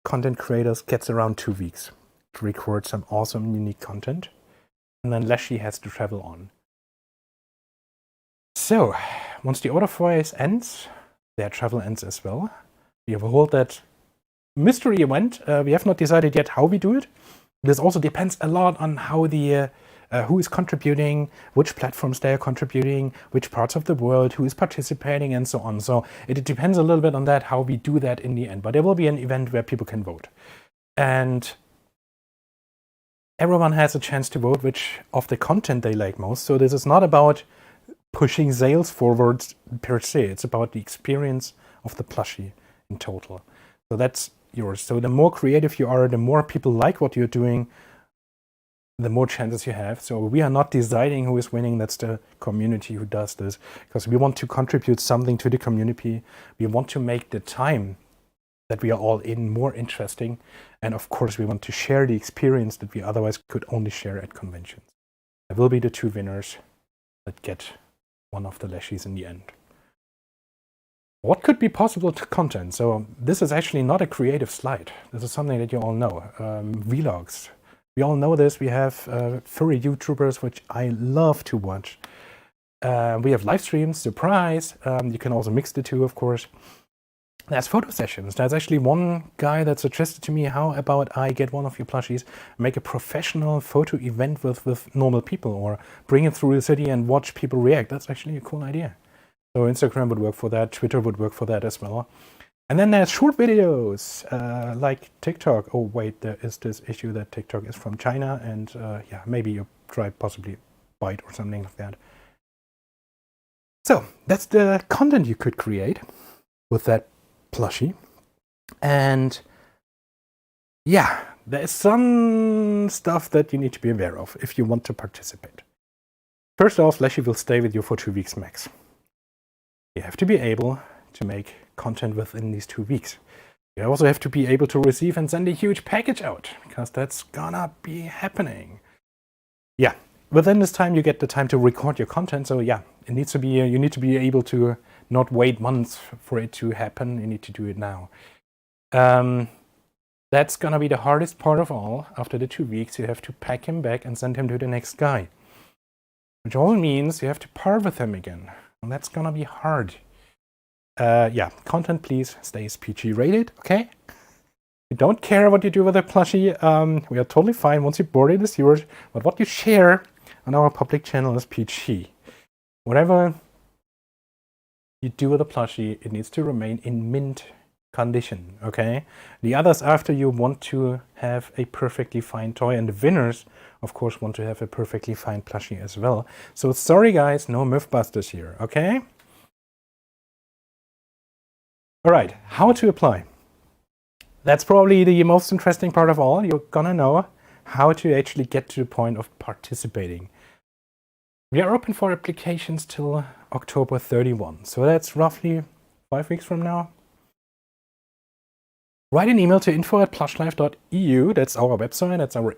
content creators gets around 2 weeks to record some awesome, unique content. And then Leshy has to travel on. So, once the order phase ends, their travel ends as well. We have hold that mystery event. We have not decided yet how we do it. This also depends a lot on how the who is contributing, which platforms they are contributing, which parts of the world, who is participating, and so on. So it depends a little bit on that, how we do that in the end. But there will be an event where people can vote. And everyone has a chance to vote which of the content they like most. So this is not about pushing sales forwards per se. It's about the experience of the plushie in total. So that's yours. So the more creative you are, the more people like what you're doing, the more chances you have. So we are not deciding who is winning. That's the community who does this, because we want to contribute something to the community. We want to make the time that we are all in more interesting. And of course, we want to share the experience that we otherwise could only share at conventions. There will be the 2 winners that get one of the Leshies in the end. What could be possible to content? So this is actually not a creative slide. This is something that you all know. Vlogs. We all know this. We have furry YouTubers, which I love to watch. We have live streams, surprise. You can also mix the 2, of course. There's photo sessions. There's actually one guy that suggested to me, how about I get one of your plushies, make a professional photo event with normal people, or bring it through the city and watch people react. That's actually a cool idea. So Instagram would work for that. Twitter would work for that as well. And then there's short videos, like TikTok. Oh, wait, there is this issue that TikTok is from China, and yeah, maybe you try possibly Byte or something like that. So that's the content you could create with that plushie. And yeah, there's some stuff that you need to be aware of if you want to participate. First off, Leshy will stay with you for 2 weeks max. You have to be able to make content within these 2 weeks. You also have to be able to receive and send a huge package out, because that's gonna be happening. Yeah, within this time you get the time to record your content. So yeah, it needs to be you need to be able to not wait months for it to happen. You need to do it now. That's gonna be the hardest part of all. After the 2 weeks, you have to pack him back and send him to the next guy, which all means you have to part with him again, and that's gonna be hard. Yeah, content please stays PG rated, okay? We don't care what you do with a plushie. We are totally fine once you board it is yours, but what you share on our public channel is PG. Whatever you do with a plushie, it needs to remain in mint condition, okay? The others after you want to have a perfectly fine toy, and the winners, of course, want to have a perfectly fine plushie as well. So sorry guys, no Mythbusters here, okay? All right, how to apply. That's probably the most interesting part of all. You're gonna know how to actually get to the point of participating. We are open for applications till October 31, so that's roughly 5 weeks from now. Write an email to info@plushlife.eu. That's our website, that's our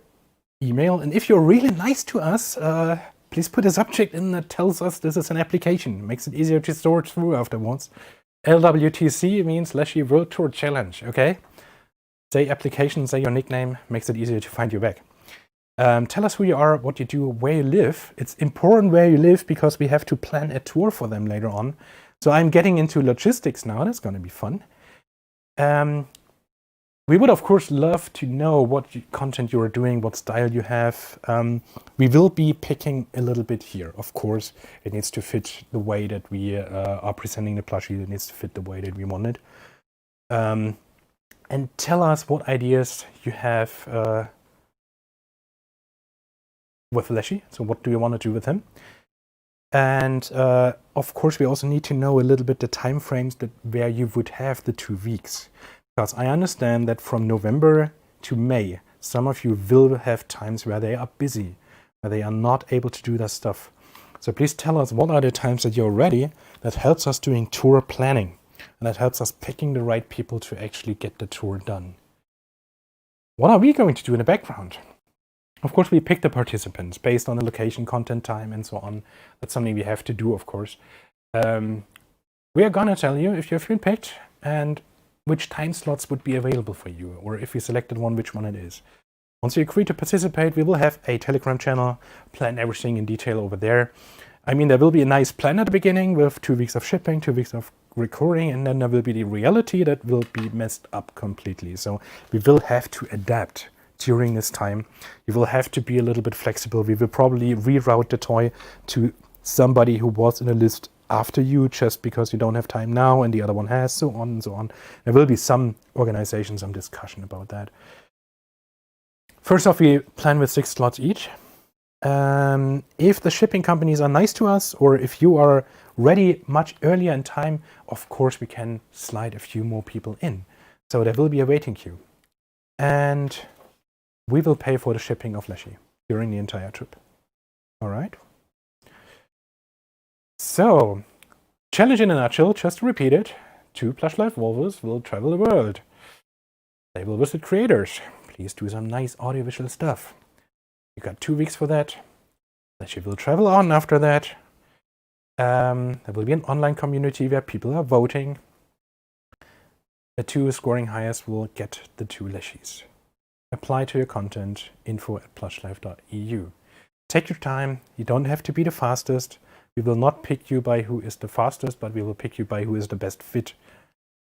email. And if you're really nice to us, please put a subject in that tells us this is an application. It makes it easier to sort through afterwards. LWTC means Leshy World Tour Challenge, okay? Say application, say your nickname, makes it easier to find you back. Tell us who you are, what you do, where you live. It's important where you live because we have to plan a tour for them later on. So I'm getting into logistics now. That's going to be fun. We would, of course, love to know what content you are doing, what style you have. We will be picking a little bit here. Of course, it needs to fit the way that we are presenting the plushie. It needs to fit the way that we want it. And tell us what ideas you have with Leshy. So what do you want to do with him? And of course, we also need to know a little bit the time frames where you would have the 2 weeks. Because I understand that from November to May, some of you will have times where they are busy, where they are not able to do their stuff. So please tell us what are the times that you're ready. That helps us doing tour planning. And that helps us picking the right people to actually get the tour done. What are we going to do in the background? Of course, we pick the participants based on the location, content, time, and so on. That's something we have to do, of course. We are gonna tell you if you've been picked and which time slots would be available for you, or if you selected one, which one it is. Once you agree to participate, we will have a Telegram channel, plan everything in detail over there. I mean, there will be a nice plan at the beginning with 2 weeks of shipping, 2 weeks of recording, and then there will be the reality that will be messed up completely. So we will have to adapt during this time. You will have to be a little bit flexible. We will probably reroute the toy to somebody who was in a list after you just because you don't have time now and the other one has, so on and so on. There will be some organization, some discussion about that. First off, we plan with 6 slots each. If the shipping companies are nice to us, or if you are ready much earlier in time, of course we can slide a few more people in. So there will be a waiting queue. And we will pay for the shipping of Leshy during the entire trip. All right? So, challenge in a nutshell, just to repeat it, 2 PlushLife Volvos will travel the world. They will visit creators. Please do some nice audiovisual stuff. You got 2 weeks for that. Leshy will travel on after that. There will be an online community where people are voting. The 2 scoring highest will get the 2 Leshies. Apply to your content, info@plushlife.eu. Take your time. You don't have to be the fastest. We will not pick you by who is the fastest, but we will pick you by who is the best fit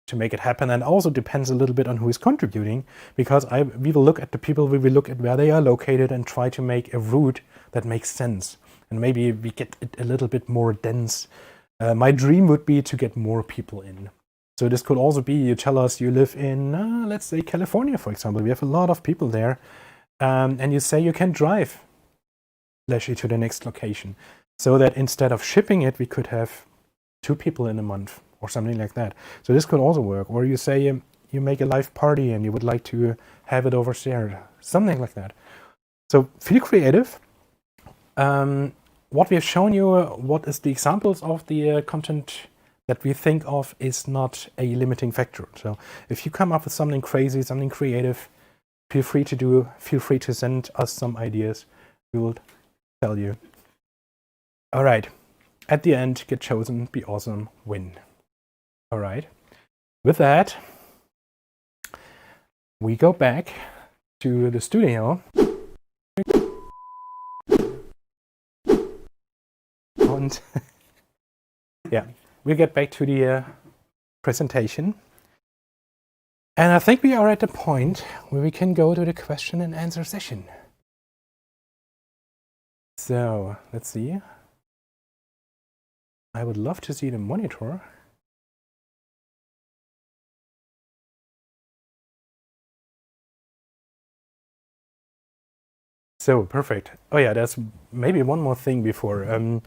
to make it happen. And also depends a little bit on who is contributing, because we will look at the people, we will look at where they are located and try to make a route that makes sense. And maybe we get it a little bit more dense. My dream would be to get more people in. So this could also be, you tell us you live in, let's say California, for example. We have a lot of people there. And you say you can drive Leshy to the next location. So that instead of shipping it, we could have 2 people in a month or something like that. So this could also work. Or you say you make a live party and you would like to have it over there. Something like that. So feel creative. What we have shown you, what is the examples of the content that we think of is not a limiting factor. So if you come up with something crazy, something creative, feel free to send us some ideas. We will tell you. All right. At the end, get chosen, be awesome, win. All right. With that, we go back to the studio. And yeah, we get back to the presentation. And I think we are at the point where we can go to the question and answer session. So let's see. I would love to see the monitor. So perfect. Oh yeah, there's maybe one more thing before.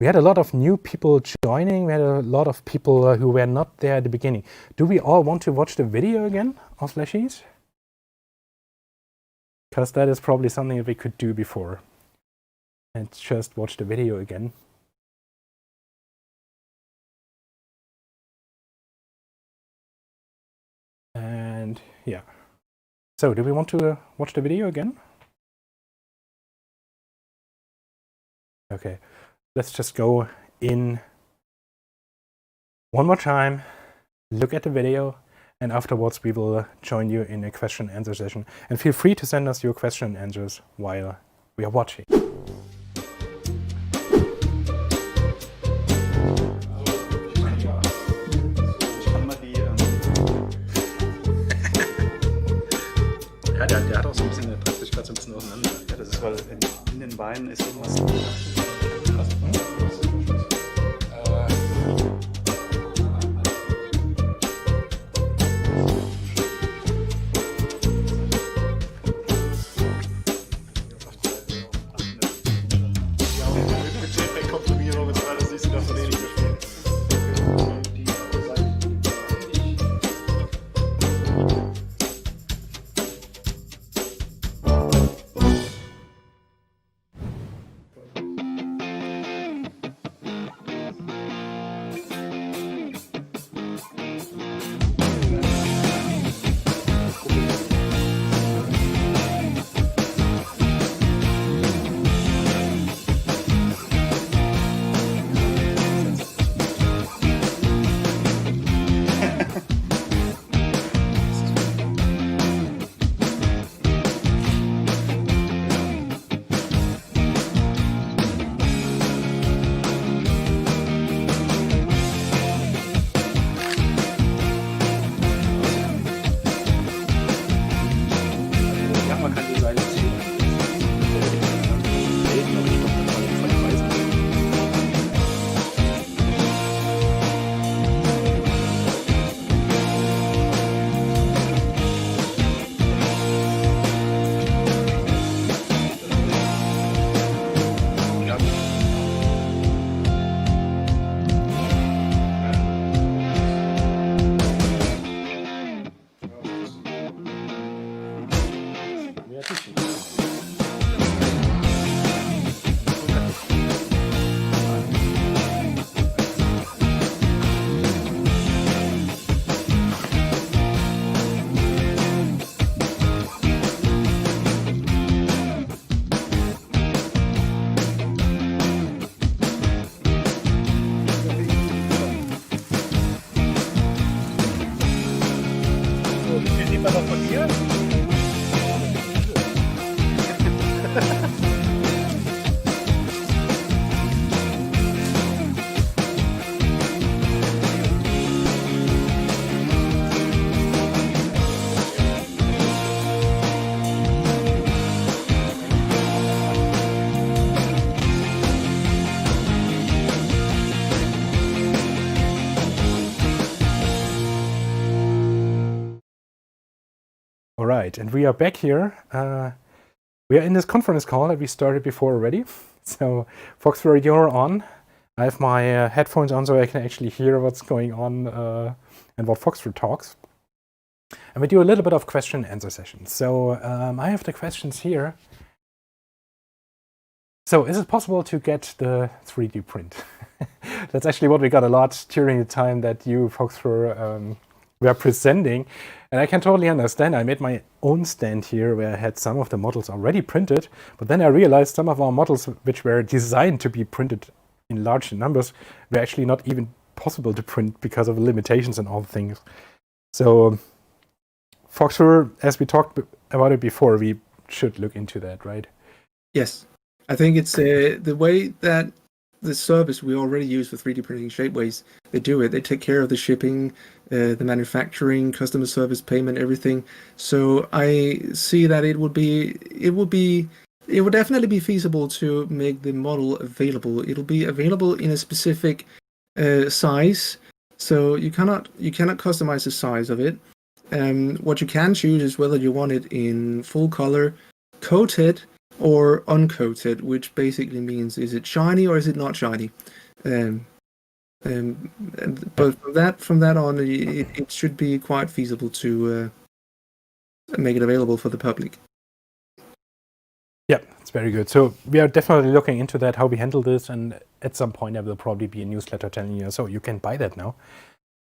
We had a lot of new people joining. We had a lot of people who were not there at the beginning. Do we all want to watch the video again of Leshy's? Because that is probably something that we could do before. And just watch the video again. And yeah. So do we want to watch the video again? Okay. Let's just go in one more time, look at the video, and afterwards we will join you in a question and answer session. And feel free to send us your question and answers while we are watching. Ja, der hat auch so ein bisschen, der treibt sich gerade so ein bisschen auseinander. Ja, das ist, weil in den Beinen ist irgendwas. All right, and we are back here. We are in this conference call that we started before already. So, Foxfur, you're on. I have my headphones on so I can actually hear what's going on and what Foxfur talks. And we do a little bit of question and answer session. So, I have the questions here. So is it possible to get the 3D print? That's actually what we got a lot during the time that you folks were presenting. And I can totally understand. I made my own stand here where I had some of the models already printed, but then I realized some of our models which were designed to be printed in large numbers were actually not even possible to print because of the limitations and all things. So Foxfur, as we talked about it before, we should look into that, right? Yes. I think it's the way that the service we already use for 3D printing shapeways, they do it. They take care of the shipping, the manufacturing, customer service, payment, everything. So I see that it would definitely be feasible to make the model available. It'll be available in a specific size, so you cannot customize the size of it. What you can choose is whether you want it in full color, coated, or uncoated, which basically means is it shiny or is it not shiny. But from that on, it should be quite feasible to make it available for the public. Yeah, it's very good. So we are definitely looking into that, how we handle this, and at some point there will probably be a newsletter telling you, so you can buy that now.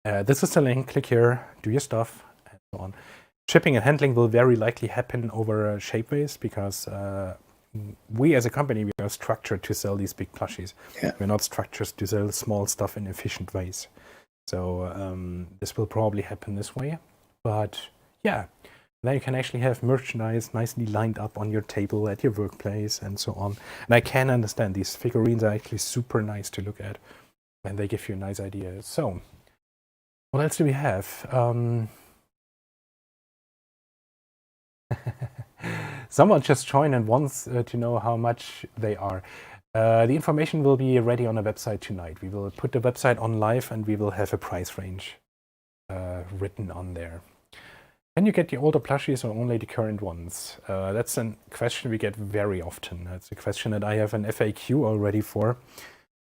This is the link, click here, do your stuff, and so on. Shipping and handling will very likely happen over Shapeways because we as a company, we are structured to sell these big plushies. Yeah. We're not structured to sell small stuff in efficient ways. So this will probably happen this way. But yeah, then you can actually have merchandise nicely lined up on your table at your workplace and so on. And I can understand these figurines are actually super nice to look at and they give you a nice idea. So what else do we have? Someone just joined and wants to know how much they are. The information will be ready on the website tonight. We will put the website on live and we will have a price range written on there. Can you get the older plushies or only the current ones? That's a question we get very often. That's a question that I have an FAQ already for.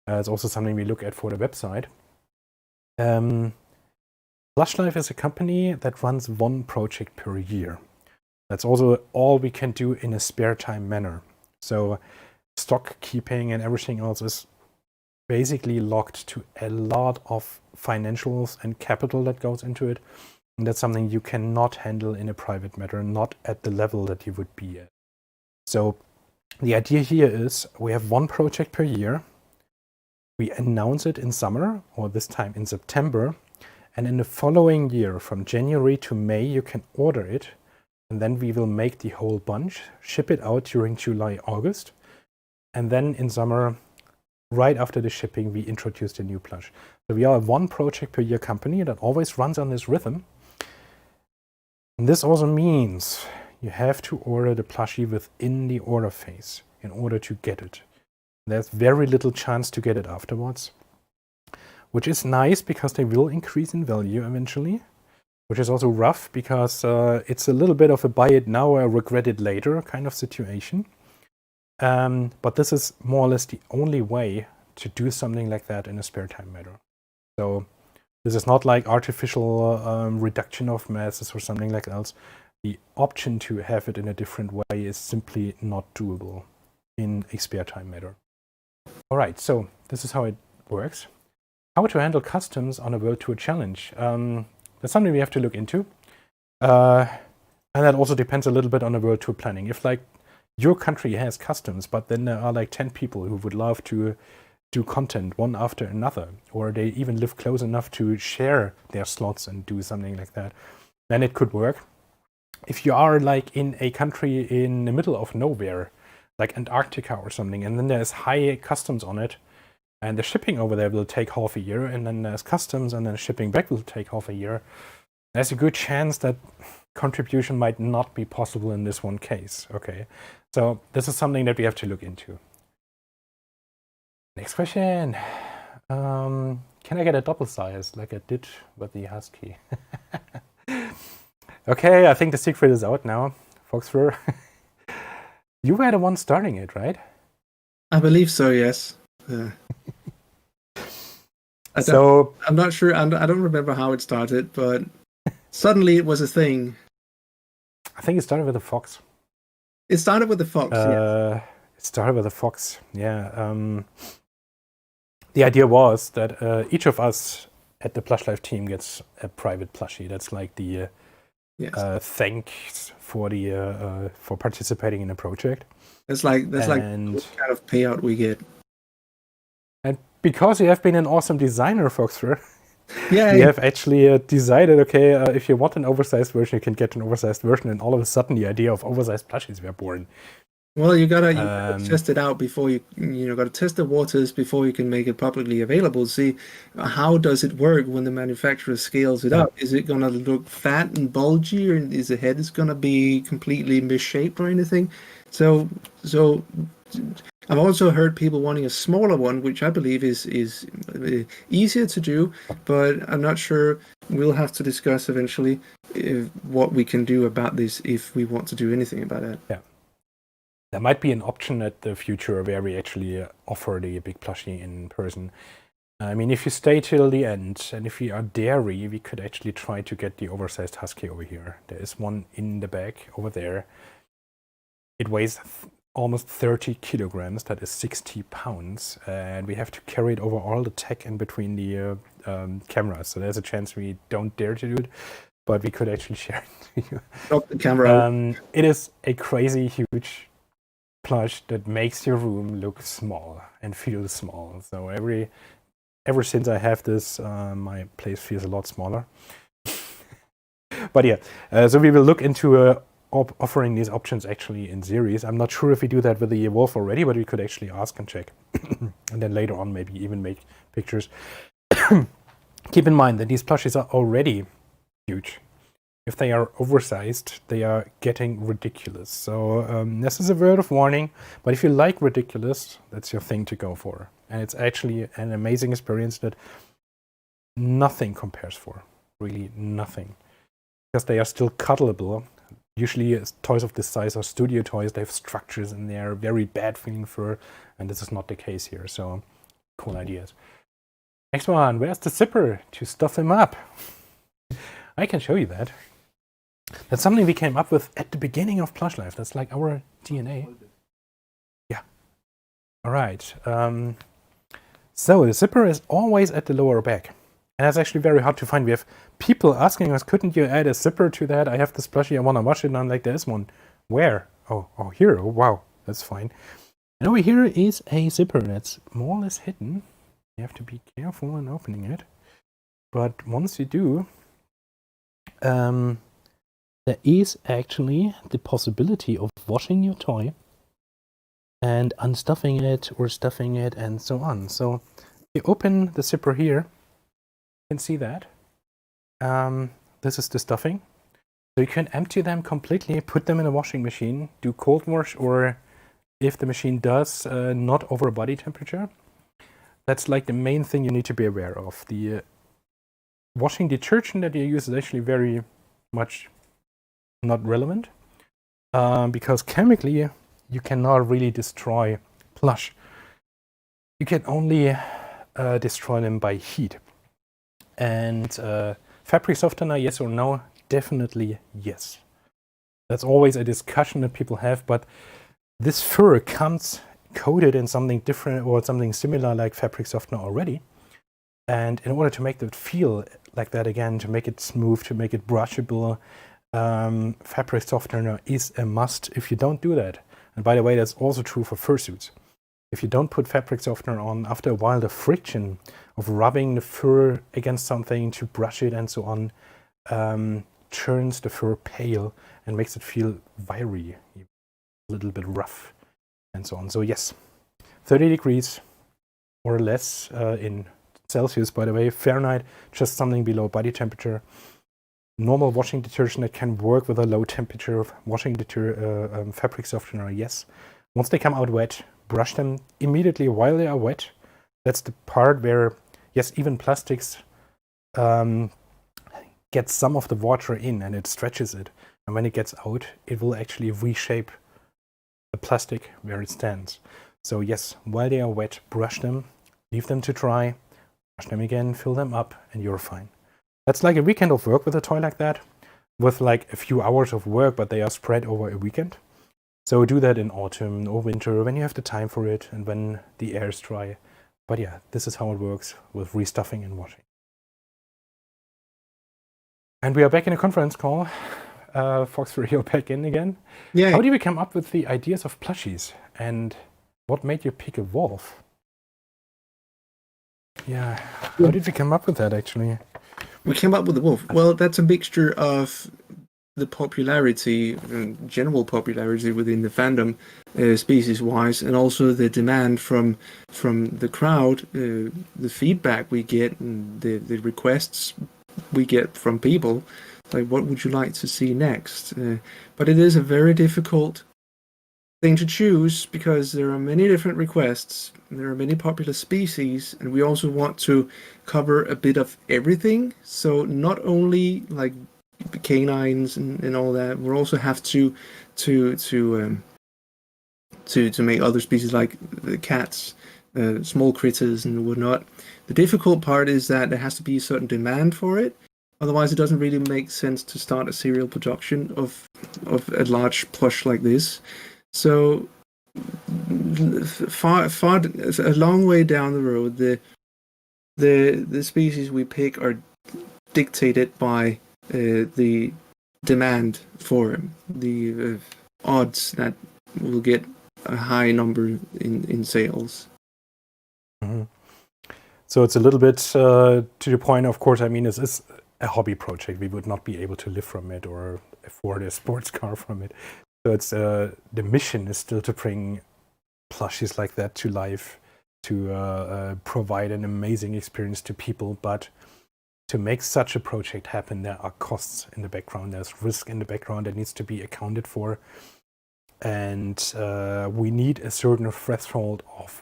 It's also something we look at for the website. PlushLife is a company that runs one project per year. That's also all we can do in a spare time manner. So stock keeping and everything else is basically locked to a lot of financials and capital that goes into it. And that's something you cannot handle in a private matter, not at the level that you would be at. So the idea here is we have one project per year. We announce it in summer, or this time in September. And in the following year, from January to May, you can order it. And then we will make the whole bunch, ship it out during July, August. And then in summer, right after the shipping, we introduce the new plush. So we are a one project per year company that always runs on this rhythm. And this also means you have to order the plushie within the order phase in order to get it. There's very little chance to get it afterwards, which is nice because they will increase in value eventually, which is also rough because it's a little bit of a buy it now or regret it later kind of situation. But this is more or less the only way to do something like that in a spare time matter. So this is not like artificial reduction of masses or something like else. The option to have it in a different way is simply not doable in a spare time matter. All right, so this is how it works. How to handle customs on a World Tour challenge. That's something we have to look into. And that also depends a little bit on the World Tour planning. If like your country has customs, but then there are like 10 people who would love to do content one after another, or they even live close enough to share their slots and do something like that, then it could work. If you are like in a country in the middle of nowhere, like Antarctica or something, and then there's high customs on it, and the shipping over there will take half a year, and then there's customs, and then shipping back will take half a year, there's a good chance that contribution might not be possible in this one case. Okay, so this is something that we have to look into. Next question. Can I get a double size like I did with the Husky? Okay, I think the secret is out now. Foxfur. You were the one starting it, right? I believe so, yes. I'm not sure. I don't remember how it started, but suddenly it was a thing. I think it started with a fox. It started with the fox. Yes. Started with a fox. Yeah. The idea was that each of us at the PlushLife team gets a private plushie. That's like the thanks for the for participating in the project. That's like what kind of payout we get. And because you have been an awesome designer, Foxfur, Yeah, we have actually decided, okay, if you want an oversized version, you can get an oversized version, and all of a sudden the idea of oversized plushies were born. Well, you gotta test it out before you gotta test the waters before you can make it publicly available. See how does it work when the manufacturer scales it up. Is it gonna look fat and bulgy, or is the head gonna be completely misshaped or anything? So I've also heard people wanting a smaller one, which I believe is easier to do, but I'm not sure. We'll have to discuss eventually what we can do about this if we want to do anything about it. Yeah. There might be an option at the future where we actually offer the big plushie in person. I mean, if you stay till the end, and if you are dairy, we could actually try to get the oversized husky over here. There is one in the bag over there. It weighs almost 30 kilograms. That is 60 pounds. And we have to carry it over all the tech in between the cameras. So there's a chance we don't dare to do it, but we could actually share it to you. Drop the camera. It is a crazy huge plush that makes your room look small and feel small. So ever since I have this, my place feels a lot smaller. But yeah, so we will look into offering these options actually in series. I'm not sure if we do that with the Evolve already, but we could actually ask and check. And then later on maybe even make pictures. Keep in mind that these plushies are already huge. If they are oversized, they are getting ridiculous. So this is a word of warning, but if you like ridiculous, that's your thing to go for. And it's actually an amazing experience that nothing compares for. Really nothing. Because they are still cuddleable. Usually toys of this size are studio toys. They have structures in there, very bad feeling fur, and this is not the case here. So cool ideas. Next one, where's the zipper to stuff him up? I can show you that. That's something we came up with at the beginning of PlushLife. That's like our DNA. Yeah. All right. So the zipper is always at the lower back. And that's actually very hard to find. We have people asking us, couldn't you add a zipper to that? I have this plushie, I want to wash it. And I'm like, there's one. Where? Oh, here. Oh, wow. That's fine. And over here is a zipper that's more or less hidden. You have to be careful in opening it. But once you do, there is actually the possibility of washing your toy and unstuffing it or stuffing it and so on. So if you open the zipper here, you can see that. This is the stuffing. So you can empty them completely, put them in a washing machine, do cold wash, or if the machine does, not over body temperature. That's like the main thing you need to be aware of. The washing detergent that you use is actually very much not relevant, because chemically you cannot really destroy plush. You can only destroy them by heat. And fabric softener, yes or no? Definitely yes. That's always a discussion that people have, but this fur comes coated in something different or something similar like fabric softener already. And in order to make it feel like that again, to make it smooth, to make it brushable, fabric softener is a must. If you don't do that, and by the way, that's also true for fursuits. If you don't put fabric softener on, after a while, the friction of rubbing the fur against something to brush it and so on turns the fur pale and makes it feel wiry, a little bit rough, and so on. So yes, 30 degrees or less in Celsius, by the way, Fahrenheit, just something below body temperature. Normal washing detergent that can work with a low temperature of washing fabric softener, yes. Once they come out wet, brush them immediately while they are wet. That's the part where, yes, even plastics get some of the water in and it stretches it. And when it gets out, it will actually reshape the plastic where it stands. So yes, while they are wet, brush them, leave them to dry, brush them again, fill them up, and you're fine. That's like a weekend of work with a toy like that, with like a few hours of work, but they are spread over a weekend. So do that in autumn or winter when you have the time for it and when the air is dry. But yeah, this is how it works with restuffing and washing. And we are back in a conference call. Foxfur, you're back in again. Yeah. How did we come up with the ideas of plushies? And what made you pick a wolf? Yeah, how did we come up with that actually? We came up with the wolf. Well, that's a mixture of the popularity, general popularity within the fandom, species-wise, and also the demand from the crowd, the feedback we get, and the requests we get from people. Like, what would you like to see next? But it is a very difficult thing to choose because there are many different requests, there are many popular species, and we also want to cover a bit of everything. So not only like canines and all that, we also have to make other species like the cats, small critters and whatnot. The difficult part is that there has to be a certain demand for it. Otherwise, it doesn't really make sense to start a serial production of a large plush like this. So far a long way down the road, the species we pick are dictated by the demand for the odds that we'll get a high number in sales. Mm-hmm. So it's a little bit to the point, of course, I mean, this is a hobby project. We would not be able to live from it or afford a sports car from it. So it's the mission is still to bring plushies like that to life, to provide an amazing experience to people. But to make such a project happen, there are costs in the background. There's risk in the background that needs to be accounted for. And we need a certain threshold of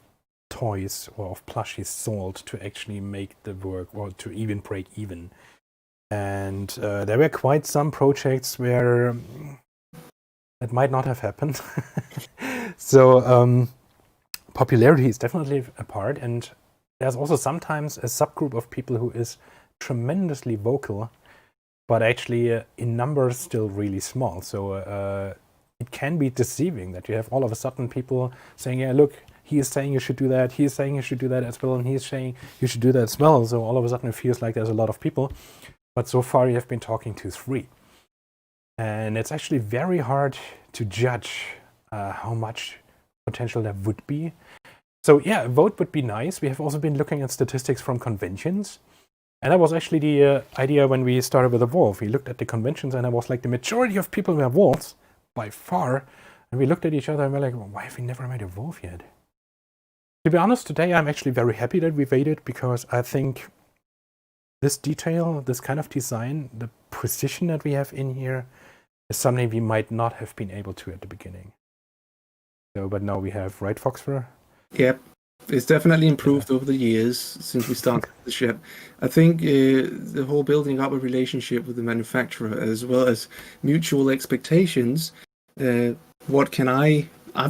toys or of plushies sold to actually make the work or to even break even. And there were quite some projects where it might not have happened. So popularity is definitely a part, and there's also sometimes a subgroup of people who is tremendously vocal, but actually in numbers still really small. So it can be deceiving that you have all of a sudden people saying, yeah, look, he is saying you should do that, he is saying you should do that as well, and he is saying you should do that as well. So all of a sudden it feels like there's a lot of people, but so far you have been talking to 3. And it's actually very hard to judge how much potential there would be. So yeah, a vote would be nice. We have also been looking at statistics from conventions. And that was actually the idea when we started with the wolf. We looked at the conventions and it was like the majority of people were wolves by far. And we looked at each other and we're like, well, why have we never made a wolf yet? To be honest, today I'm actually very happy that we waited because I think this detail, this kind of design, the precision that we have in here is something we might not have been able to at the beginning. So, but now we have, right, Foxfur? Yep. It's definitely improved over the years since we started the ship. I think the whole building up a relationship with the manufacturer as well as mutual expectations. I've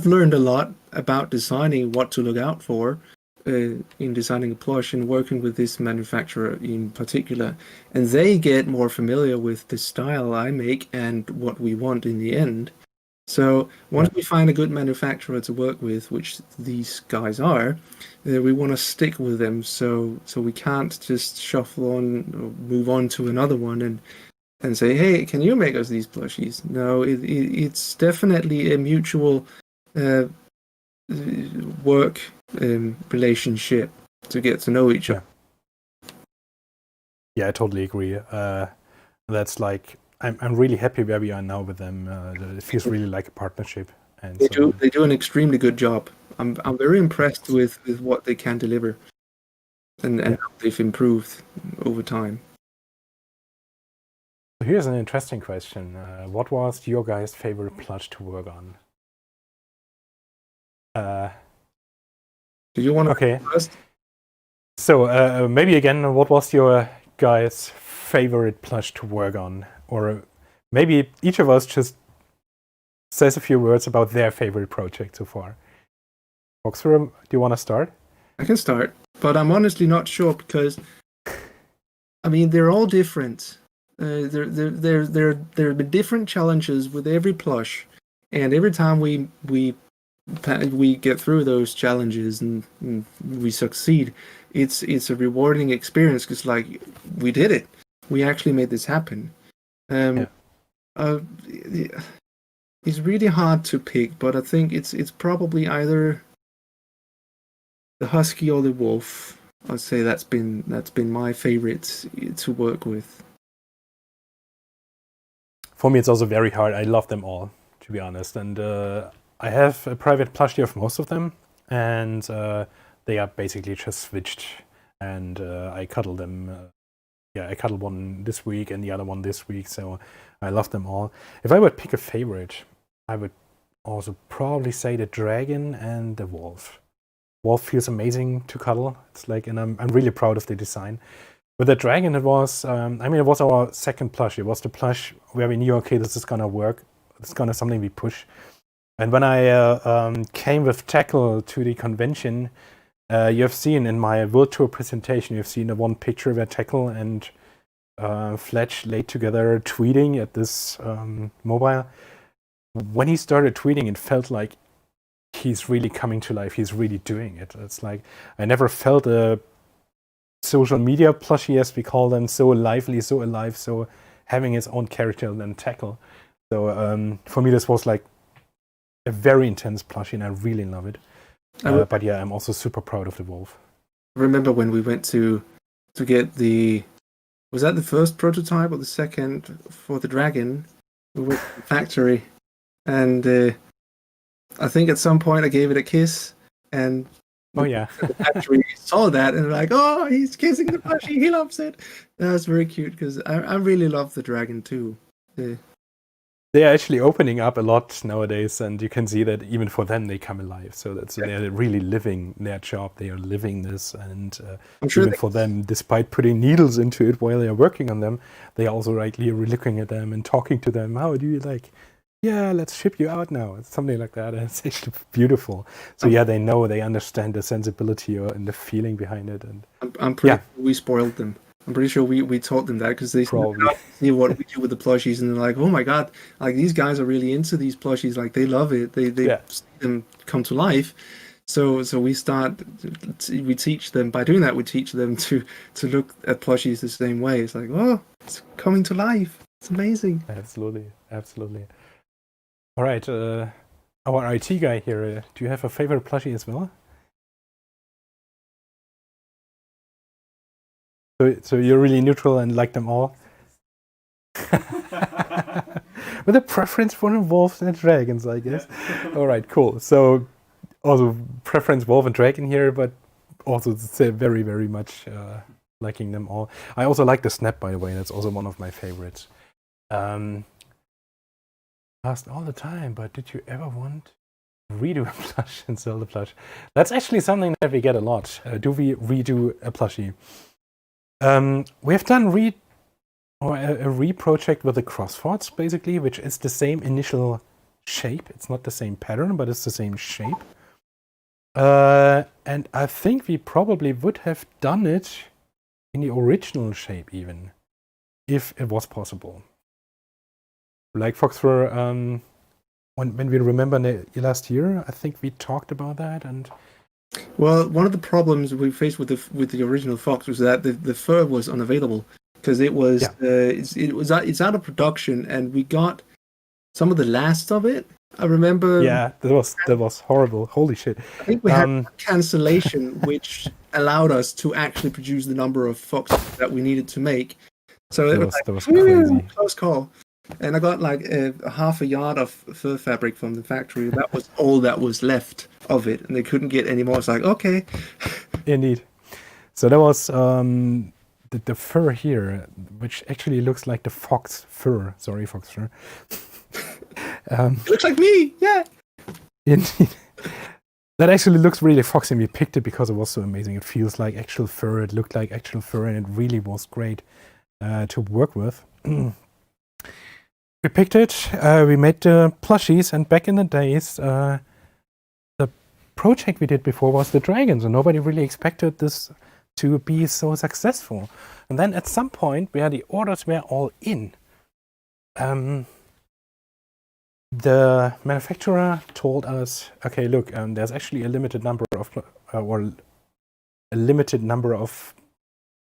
learned a lot about designing what to look out for in designing a plush and working with this manufacturer in particular. And they get more familiar with the style I make and what we want in the end. So once we find a good manufacturer to work with, which these guys are, we want to stick with them. So we can't just shuffle on or move on to another one and say, hey, can you make us these plushies? No, it's definitely a mutual work relationship to get to know each other. Yeah, I totally agree. That's like I'm really happy where we are now with them. It feels really like a partnership. And they do an extremely good job. I'm very impressed with what they can deliver and how they've improved over time. So here's an interesting question. What was your guys' favorite plush to work on? Do you want to okay. first? So maybe again, what was your guys' favorite plush to work on? Or maybe each of us just says a few words about their favorite project so far. Foxfur, do you want to start? I can start, but I'm honestly not sure because, I mean, they're all different. There have been different challenges with every plush, And every time we get through those challenges and we succeed, it's a rewarding experience because like we did it. We actually made this happen. Yeah. Uh, it's really hard to pick, but I think it's probably either the husky or the wolf. I'd say that's been my favorite to work with. For me, it's also very hard. I love them all, to be honest. And I have a private plushie of most of them, and they are basically just switched. And I cuddle them. I cuddled one this week and the other one this week, so I love them all. If I would pick a favorite, I would also probably say the dragon and the wolf. Wolf feels amazing to cuddle. It's like, and I'm really proud of the design. With the dragon, it was, it was our second plush. It was the plush where we knew, okay, this is gonna work. It's gonna something we push. And when I came with Tackle to the convention, you have seen in my World Tour presentation, you've seen the one picture where Tackle and Fletch laid together tweeting at this mobile. When he started tweeting, it felt like he's really coming to life. He's really doing it. It's like, I never felt a social media plushie, as we call them, so lively, so alive, so having its own character than Tackle. So for me, this was like a very intense plushie, and I really love it. But yeah, I'm also super proud of the wolf. I remember when we went to get was that the first prototype or the second for the dragon? We went to the factory, and I think at some point I gave it a kiss, and the factory saw that and like, oh, he's kissing the plushie, he loves it. That was very cute because I really love the dragon too. They are actually opening up a lot nowadays, and you can see that even for them they come alive. So they're really living their job. They are living this, and I'm sure even for them, despite putting needles into it while they are working on them, they are also rightly looking at them and talking to them. How do you like? Yeah, let's ship you out now. It's something like that. And it's actually beautiful. So yeah, they know, they understand the sensibility and the feeling behind it. And I'm pretty sure we spoiled them. I'm pretty sure we taught them that because they see what we do with the plushies, and they're like, "Oh my god! Like these guys are really into these plushies. Like they love it. They see them come to life." So we teach them by doing that. We teach them to look at plushies the same way. It's like, oh, it's coming to life. It's amazing. Absolutely. All right, our IT guy here. Do you have a favorite plushie as well? So you're really neutral and like them all? With a preference for the wolves and dragons, I guess. Yeah. All right, cool. So also preference wolf and dragon here, but also very, very much liking them all. I also like the snap, by the way. That's also one of my favorites. Asked all the time, but did you ever want to redo a plush and sell the plush? That's actually something that we get a lot. Do we redo a plushie? We have done a re-project with the Crossfords, basically, which is the same initial shape. It's not the same pattern, but it's the same shape. And I think we probably would have done it in the original shape even, if it was possible. Like Foxfur, when we remember last year, I think we talked about that. And well, one of the problems we faced with the original Fox was that the fur was unavailable because it was it's out of production, and we got some of the last of it. I remember. Yeah, that was horrible. Holy shit! I think we had cancellation, which allowed us to actually produce the number of Foxes that we needed to make. So that was crazy. Close call. And I got like a half a yard of fur fabric from the factory. That was all that was left of it, and they couldn't get any more. It's like, okay. Indeed. So that was the fur here, which actually looks like the fox fur. Sorry, fox fur. It looks like me, yeah. Indeed. That actually looks really foxy, and we picked it because it was so amazing. It feels like actual fur. It looked like actual fur, and it really was great to work with. We picked it, we made the plushies, and back in the days, the project we did before was the dragons, and nobody really expected this to be so successful. And then at some point, where the orders were all in, the manufacturer told us, okay, look, there's actually a limited number of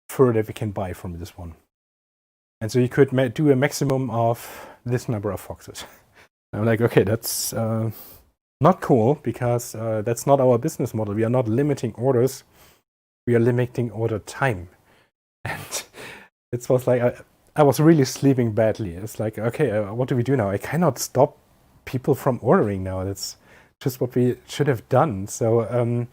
fur that we can buy from this one, and so you could do a maximum of this number of foxes. I'm like, okay, that's not cool, because that's not our business model. We are not limiting orders; we are limiting order time. And it was like I was really sleeping badly. It's like, okay, what do we do now? I cannot stop people from ordering now. That's just what we should have done. So,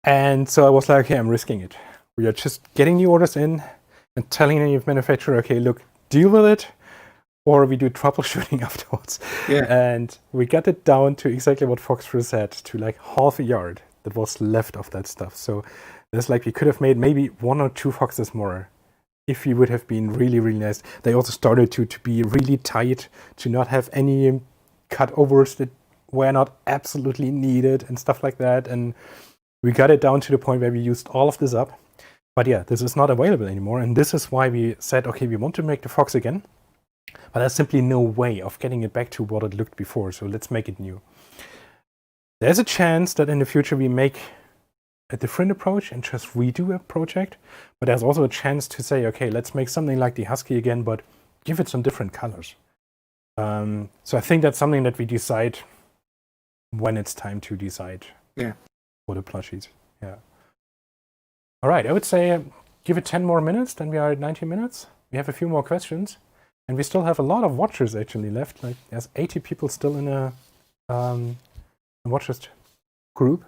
and so I was like, okay, I'm risking it. We are just getting the orders in and telling the manufacturer, okay, look, deal with it, or we do troubleshooting afterwards. Yeah. And we got it down to exactly what Foxfur said, to like half a yard that was left of that stuff. So there's like, we could have made maybe 1 or 2 foxes more if we would have been really, really nice. They also started to be really tight, to not have any cutovers that were not absolutely needed and stuff like that. And we got it down to the point where we used all of this up. But yeah, this is not available anymore. And this is why we said, okay, we want to make the fox again, but there's simply no way of getting it back to what it looked before. So let's make it new. There's a chance that in the future we make a different approach and just redo a project, but there's also a chance to say, okay, let's make something like the Husky again, but give it some different colors. So I think that's something that we decide when it's time to decide. Yeah. For the plushies. Yeah. All right, I would say give it 10 more minutes, then we are at 90 minutes. We have a few more questions, and we still have a lot of watchers actually left. Like there's 80 people still in a watchers group.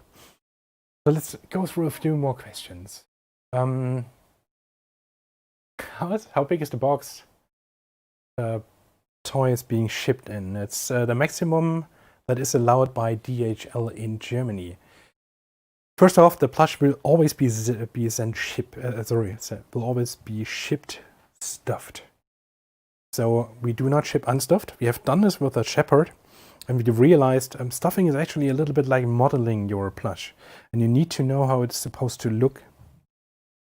So let's go through a few more questions. How big is the box toys being shipped in? It's the maximum that is allowed by DHL in Germany. First off, the plush will always be shipped stuffed. So we do not ship unstuffed. We have done this with a shepherd, and we realized stuffing is actually a little bit like modeling your plush. And you need to know how it's supposed to look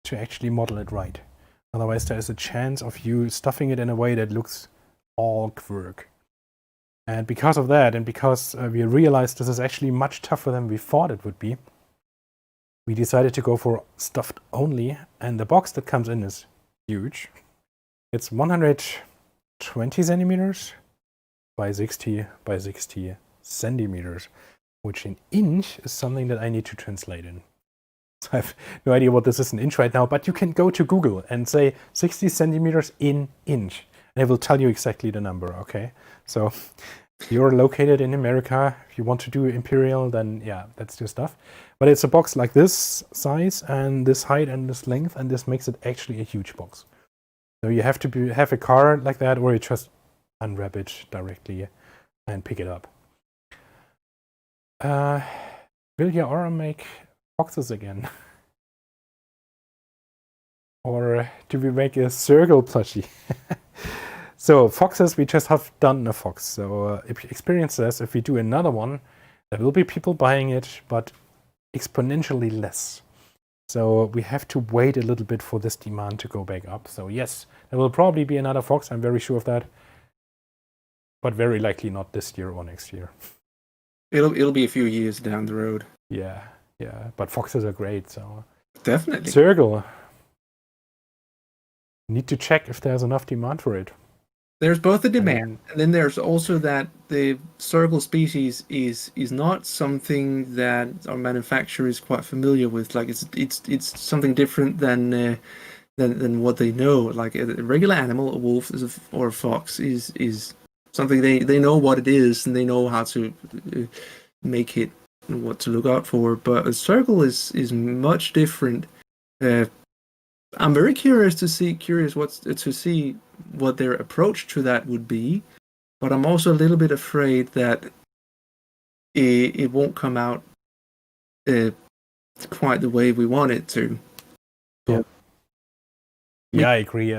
to actually model it right. Otherwise, there is a chance of you stuffing it in a way that looks all quirk. And because of that, and because we realized this is actually much tougher than we thought it would be, we decided to go for stuffed only. And the box that comes in is huge. It's 120 centimeters by 60 by 60 centimeters, which in inch is something that I need to translate in. So I have no idea what this is in inch right now, but you can go to Google and say 60 centimeters in inch, and it will tell you exactly the number, okay? So if you're located in America, if you want to do imperial, then yeah, that's your stuff. But it's a box like this size and this height and this length, and this makes it actually a huge box. So you have to have a car like that, or you just unwrap it directly and pick it up. Will your aura make boxes again? Or do we make a circle plushie? So foxes, we just have done a fox. So experience says if we do another one, there will be people buying it, but exponentially less. So we have to wait a little bit for this demand to go back up. So yes, there will probably be another fox. I'm very sure of that. But very likely not this year or next year. It'll be a few years down the road. Yeah. But foxes are great, so Definitely. circle. Need to check if there's enough demand for it. There's both the demand, and then there's also that the circle species is not something that our manufacturer is quite familiar with. Like it's something different than what they know. Like a regular animal, a wolf or a fox is something they know what it is, and they know how to make it and what to look out for. But a circle is much different. I'm very curious to see what their approach to that would be, but I'm also a little bit afraid that it won't come out quite the way we want it to. Yeah, I agree.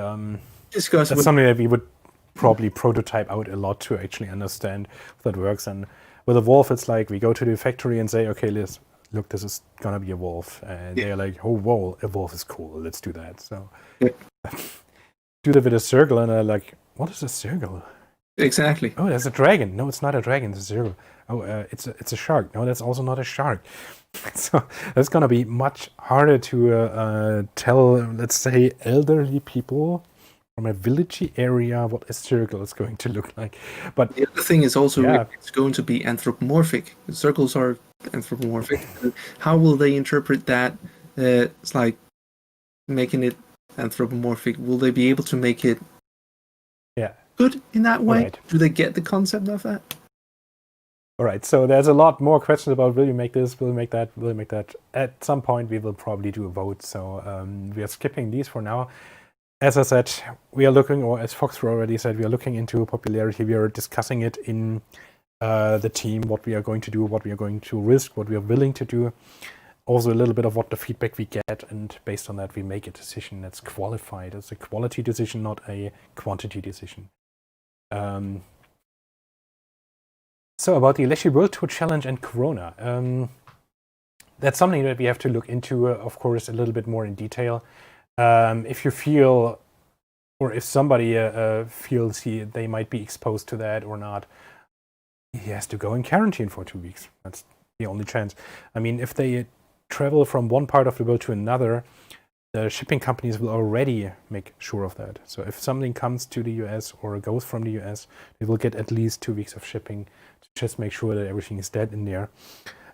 Discuss That's something that we would probably prototype out a lot to actually understand if that works. And with a wolf, it's like we go to the factory and say, okay, look, this is gonna be a wolf, and they're like, oh, whoa, a wolf is cool. Let's do that. So do that with a circle, and they're like, what is a circle? Exactly. Oh, there's a dragon. No, it's not a dragon. It's a zero. Oh, it's a shark. No, that's also not a shark. So that's gonna be much harder to tell, let's say, elderly people from a villagey area what a circle is going to look like. But The other thing is also yeah, it's going to be anthropomorphic. Circles are anthropomorphic. How will they interpret that? It's like making it anthropomorphic. Will they be able to make it yeah. good in that way? Right. Do they get the concept of that? All right. So there's a lot more questions about will you make this, will you make that, will you make that. At some point, we will probably do a vote. So we are skipping these for now. As I said, we are looking, or as Foxfur already said, we are looking into popularity. We are discussing it in the team, what we are going to do, what we are going to risk, what we are willing to do. Also a little bit of what the feedback we get, and based on that, we make a decision that's qualified. It's a quality decision, not a quantity decision. So about the Leshy World Tour Challenge and Corona. That's something that we have to look into, of course, a little bit more in detail. If you feel, or if somebody feels they might be exposed to that or not, he has to go in quarantine for 2 weeks. That's the only chance. I mean, if they travel from one part of the world to another, the shipping companies will already make sure of that. So if something comes to the US or goes from the US, they will get at least 2 weeks of shipping to just make sure that everything is dead in there.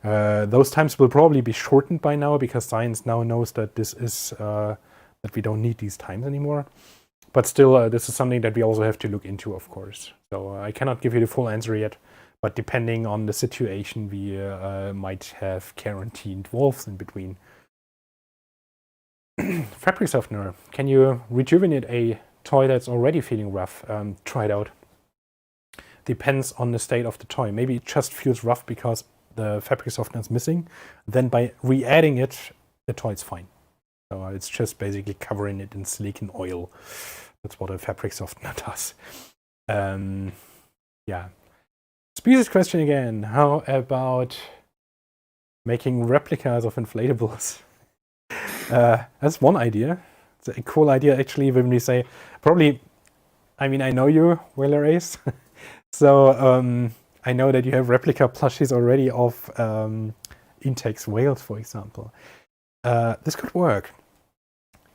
Those times will probably be shortened by now because science now knows that this is that we don't need these times anymore. But still, this is something that we also have to look into, of course. So I cannot give you the full answer yet, but depending on the situation, we might have quarantined wolves in between. Fabric softener. Can you rejuvenate a toy that's already feeling rough? Try it out. Depends on the state of the toy. Maybe it just feels rough because the fabric softener is missing. Then by re-adding it, the toy is fine. So it's just basically covering it in silicone oil. That's what a fabric softener does. Yeah. Species question again. How about making replicas of inflatables? That's one idea. It's a cool idea, actually, when we say, probably, I mean, I know you, Whaler Ace. So I know that you have replica plushies already of Intex whales, for example. This could work.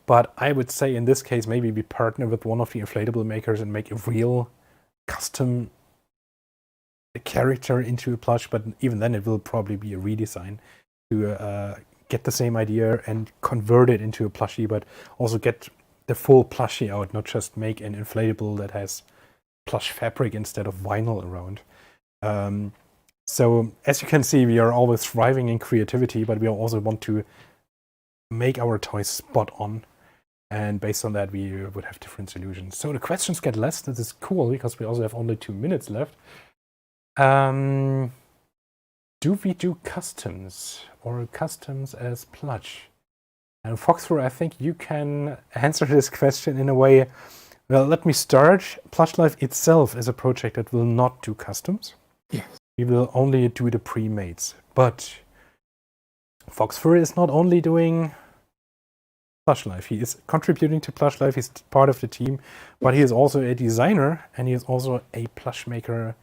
But I would say in this case, maybe we partner with one of the inflatable makers and make a real custom character into a plush. But even then, it will probably be a redesign to get the same idea and convert it into a plushie, but also get the full plushie out, not just make an inflatable that has plush fabric instead of vinyl around. So as you can see, we are always thriving in creativity, but we also want to make our toys spot on. And based on that, we would have different solutions. So the questions get less. This is cool because we also have only 2 minutes left. Do we do customs or customs as plush? And Foxfur, I think you can answer this question in a way. Well, let me start. PlushLife itself is a project that will not do customs. Yes. We will only do the pre-mades. But Foxfur is not only doing PlushLife. He is contributing to PlushLife. He's part of the team, but he is also a designer and he is also a plush maker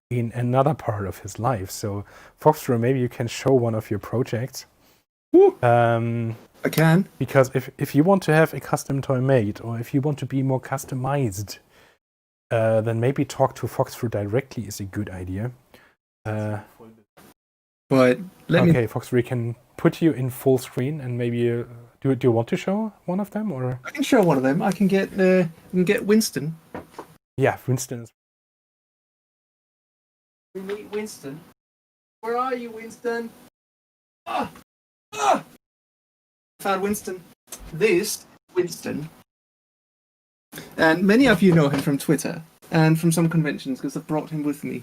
in another part of his life. So, Foxfur, maybe you can show one of your projects. I can. Because if you want to have a custom toy made, or if you want to be more customized, then maybe talk to Foxfur directly is a good idea. But okay, Foxfur, we can put you in full screen, and maybe do you want to show one of them, or I can show one of them. I can get Winston. Yeah, Winston is. We meet Winston. Where are you, Winston? Found Winston. This Winston. And many of you know him from Twitter and from some conventions because I've brought him with me.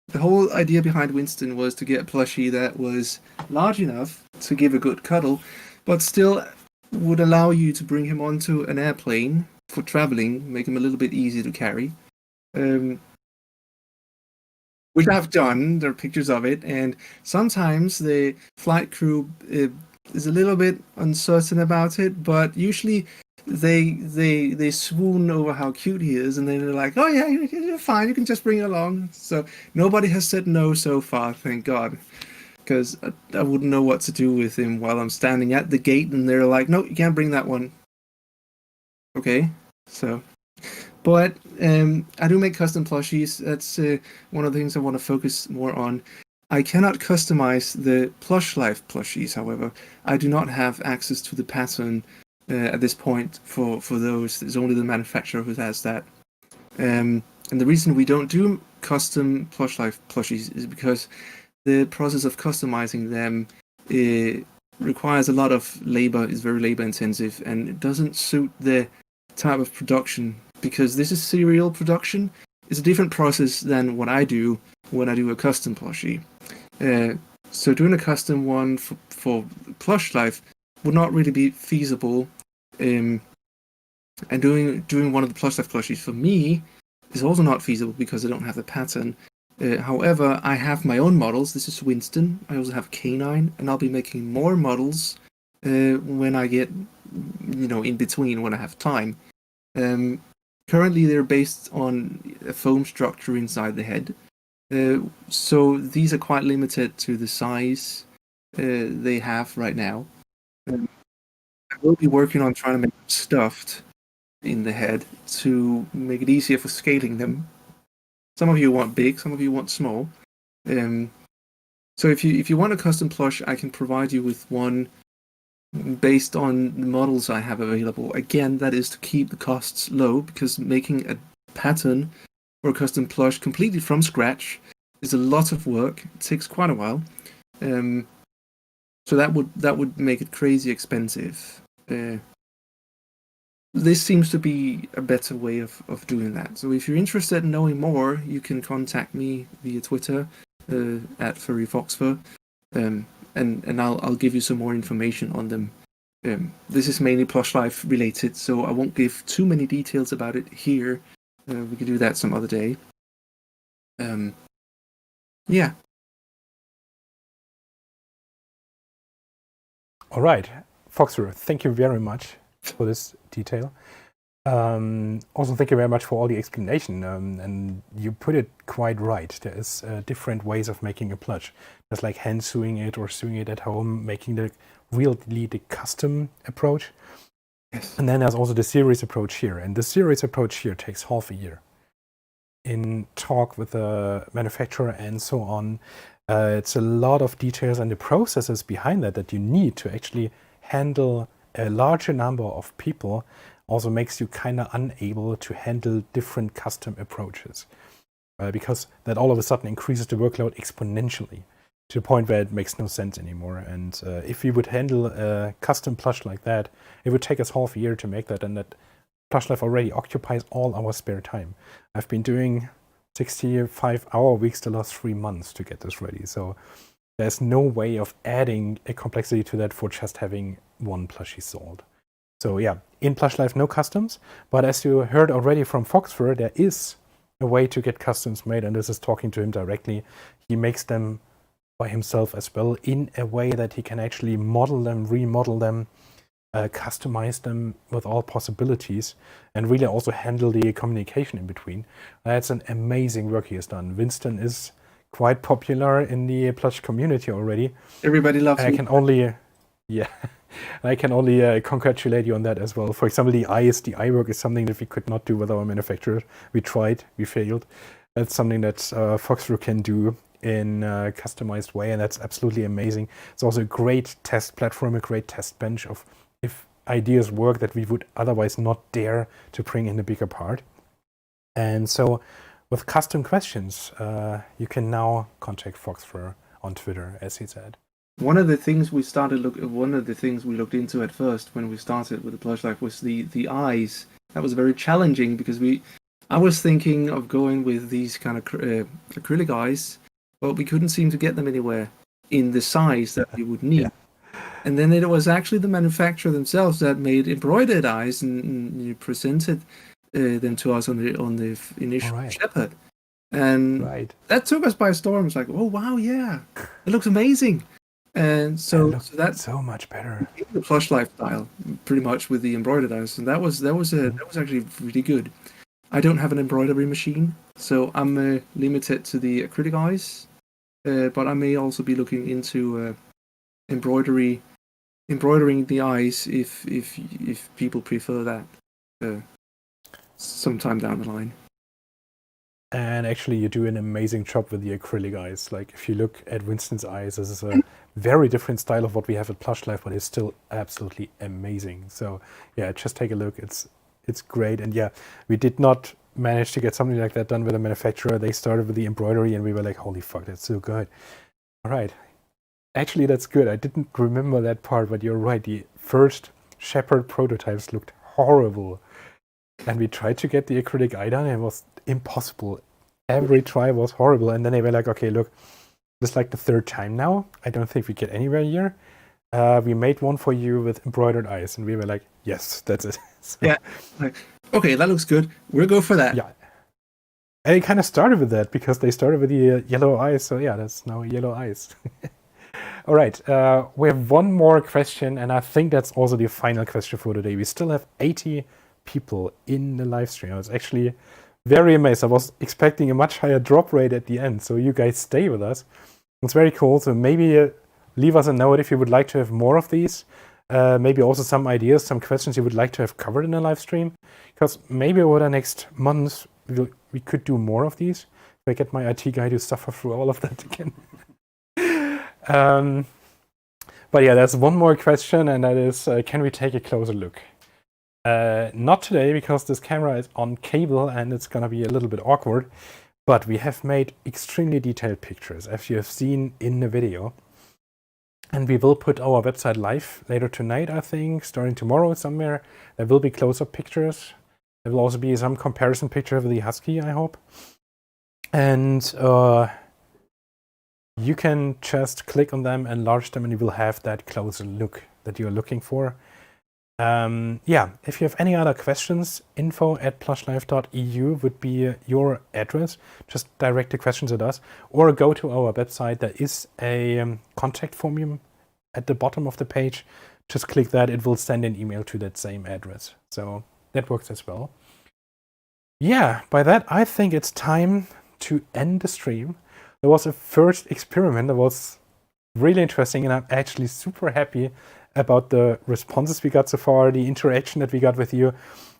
The whole idea behind Winston was to get a plushie that was large enough to give a good cuddle, but still would allow you to bring him onto an airplane for traveling, make him a little bit easy to carry. Which I've done. There are pictures of it, and sometimes the flight crew is a little bit uncertain about it, but usually they swoon over how cute he is, and then they're like, "Oh yeah, you're fine. You can just bring it along." So nobody has said no so far, thank God, because I wouldn't know what to do with him while I'm standing at the gate, and they're like, "No, you can't bring that one." Okay, so. But I do make custom plushies. That's one of the things I want to focus more on. I cannot customize the PlushLife plushies, however. I do not have access to the pattern at this point for those. There's only the manufacturer who has that. And the reason we don't do custom PlushLife plushies is because the process of customizing them requires a lot of labor, is very labor intensive, and it doesn't suit the type of production, because this is serial production. It's a different process than what I do when I do a custom plushie. So doing a custom one for PlushLife would not really be feasible. And doing one of the PlushLife plushies for me is also not feasible because I don't have the pattern. However, I have my own models. This is Winston. I also have a canine, and I'll be making more models when I get, in between, when I have time. Currently, they're based on a foam structure inside the head. So these are quite limited to the size they have right now. I will be working on trying to make them stuffed in the head to make it easier for scaling them. Some of you want big, some of you want small. So if you want a custom plush, I can provide you with one based on the models I have available. Again, that is to keep the costs low, because making a pattern for a custom plush completely from scratch is a lot of work. It takes quite a while. So that would make it crazy expensive. This seems to be a better way of doing that. So if you're interested in knowing more, you can contact me via Twitter at FurryFoxfur, and I'll give you some more information on them. This is mainly PlushLife related, so I won't give too many details about it here. We can do that some other day. Yeah. All right, Foxfur, thank you very much for this detail. Also, thank you very much for all the explanation. And you put it quite right. There is different ways of making a plush. There's like hand sewing it or sewing it at home, making the custom approach. Yes. And then there's also the series approach here. And the series approach here takes half a year. In talk with the manufacturer and so on, it's a lot of details and the processes behind that you need to actually handle a larger number of people. Also makes you kind of unable to handle different custom approaches, because that all of a sudden increases the workload exponentially to the point where it makes no sense anymore. And if we would handle a custom plush like that, it would take us half a year to make that, and that PlushLife already occupies all our spare time. I've been doing 65-hour weeks the last 3 months to get this ready, so there's no way of adding a complexity to that for just having one plushie sold. So yeah, in PlushLife, no customs, but as you heard already from Foxfur, there is a way to get customs made, and this is talking to him directly. He makes them by himself as well in a way that he can actually model them, remodel them, customize them with all possibilities, and really also handle the communication in between. That's an amazing work he has done. Winston is quite popular in the plush community already. Everybody loves I me. can only, I can only congratulate you on that as well. For example, the eye work is something that we could not do with our manufacturer. We tried, we failed. That's something that Foxfur can do in a customized way, and that's absolutely amazing. It's also a great test platform, a great test bench of if ideas work that we would otherwise not dare to bring in a bigger part. And so with custom questions, you can now contact Foxfur on Twitter, as he said. One of the things we looked into at first when we started with the PlushLife was the eyes. That was very challenging because I was thinking of going with these kind of acrylic eyes, but we couldn't seem to get them anywhere in the size that we would need. Yeah. And then it was actually the manufacturer themselves that made embroidered eyes and presented them to us on the initial Shepherd. And that took us by storm. It's like, oh wow, yeah, it looks amazing. And so that's so much better. the PlushLife style, pretty much with the embroidered eyes, and that was actually really good. I don't have an embroidery machine, so I'm limited to the acrylic eyes. But I may also be looking into embroidering the eyes if people prefer that sometime down the line. And actually, you do an amazing job with the acrylic eyes. Like, if you look at Winston's eyes, this is a very different style of what we have at PlushLife, but it's still absolutely amazing. So, yeah, just take a look. It's great. And yeah, we did not manage to get something like that done with a manufacturer. They started with the embroidery, and we were like, holy fuck, that's so good. All right. Actually, that's good. I didn't remember that part, but you're right. The first Shepherd prototypes looked horrible. And we tried to get the acrylic eye done, and it was impossible. Every try was horrible. And then they were like, okay, look, this is like the third time now. I don't think we get anywhere here. We made one for you with embroidered eyes. And we were like, yes, that's it. So, yeah. Like, okay, that looks good. We'll go for that. Yeah. And it kind of started with that because they started with the yellow eyes. So yeah, that's now yellow eyes. All right. We have one more question. And I think that's also the final question for today. We still have 80 people in the live stream. I was actually very amazed. I was expecting a much higher drop rate at the end, so you guys stay with us. It's very cool. So maybe leave us a note if you would like to have more of these. Maybe also some ideas, some questions you would like to have covered in the live stream, because maybe over the next months we could do more of these. If I get my IT guy to suffer through all of that again. But yeah, there's one more question, and that is, can we take a closer look? Not today, because this camera is on cable and it's gonna be a little bit awkward, but we have made extremely detailed pictures, as you have seen in the video. And we will put our website live later tonight, I think, starting tomorrow somewhere. There will be close-up pictures. There will also be some comparison picture of the Husky, I hope. And you can just click on them, enlarge them, and you will have that closer look that you're looking for. Yeah, if you have any other questions, info@plushlife.eu would be your address. Just direct the questions at us, or go to our website. There is a contact form at the bottom of the page. Just click that. It will send an email to that same address. So that works as well. Yeah, by that, I think it's time to end the stream. There was a first experiment that was really interesting, and I'm actually super happy about the responses we got so far, the interaction that we got with you.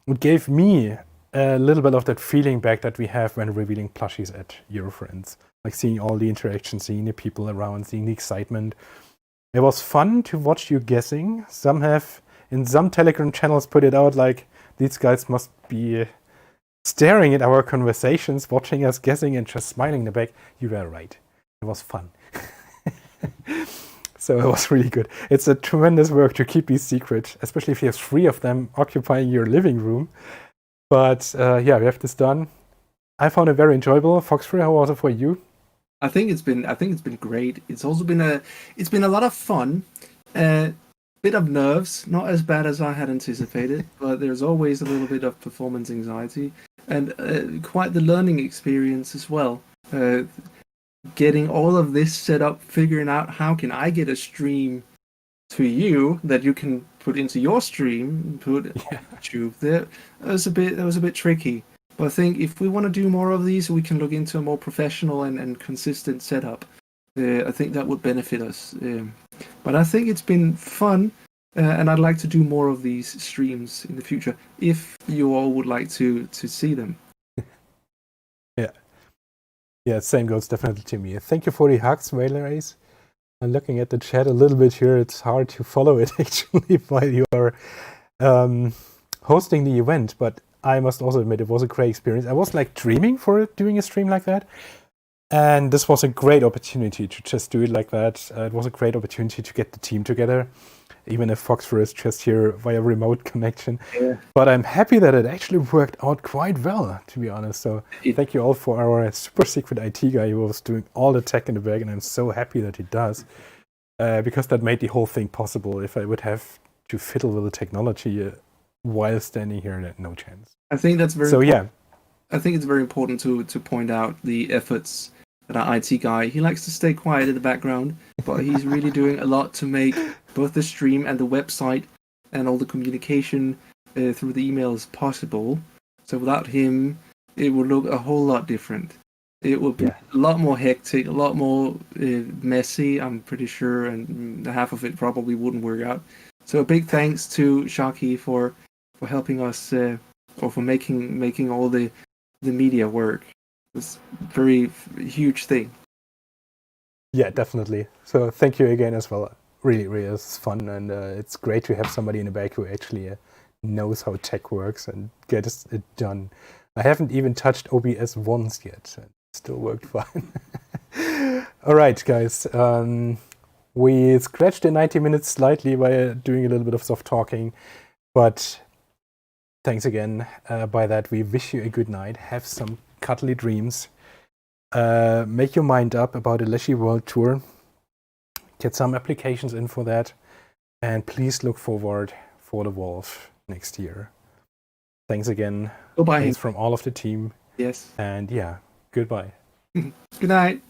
It gave me a little bit of that feeling back that we have when revealing plushies at Eurofriends. Like seeing all the interaction, seeing the people around, seeing the excitement. It was fun to watch you guessing. Some have, in some Telegram channels, put it out like, these guys must be staring at our conversations, watching us guessing and just smiling in the back. You were right. It was fun. So it was really good. It's a tremendous work to keep these secret, especially if you have 3 of them occupying your living room. But yeah, we have this done. I found it very enjoyable. Foxfur, how was it for you? I think it's been great. It's also been a lot of fun. Bit of nerves, not as bad as I had anticipated, but there's always a little bit of performance anxiety, and quite the learning experience as well. Getting all of this set up, figuring out how can I get a stream to you that you can put into your stream, put on YouTube. That was a bit tricky. But I think if we want to do more of these, we can look into a more professional and consistent setup. I think that would benefit us. But I think it's been fun, and I'd like to do more of these streams in the future if you all would like to see them. Yeah, same goes definitely to me. Thank you for the hugs, Whaler Ace. I'm looking at the chat a little bit here. It's hard to follow it actually while you are hosting the event, but I must also admit it was a great experience. I was like dreaming for doing a stream like that, and this was a great opportunity to just do it like that. It was a great opportunity to get the team together, even if Foxfur is just here via remote connection. Yeah. But I'm happy that it actually worked out quite well, to be honest. So thank you all for our super secret IT guy who was doing all the tech in the back, and I'm so happy that he does, because that made the whole thing possible. If I would have to fiddle with the technology while standing here, no chance. I think that's very. So important. I think it's very important to point out the efforts that IT guy. He likes to stay quiet in the background, but he's really doing a lot to make both the stream and the website and all the communication through the emails possible. So without him, it would look a whole lot different. It would be a lot more hectic, a lot more messy, I'm pretty sure, and half of it probably wouldn't work out. So a big thanks to Shaki for helping us, or for making all the media work. It's a very huge thing. Yeah, definitely. So thank you again as well. Really, really is fun, and it's great to have somebody in the back who actually knows how tech works and gets it done. I haven't even touched OBS once yet, and it still worked fine. All right, guys. We scratched the 90 minutes slightly by doing a little bit of soft talking, but thanks again. By that, we wish you a good night. Have some cuddly dreams. Make your mind up about a Leshy World Tour. Get some applications in for that. And please look forward for the Wolf next year. Thanks again. Goodbye. Thanks from all of the team. Yes. And yeah, goodbye. Good night.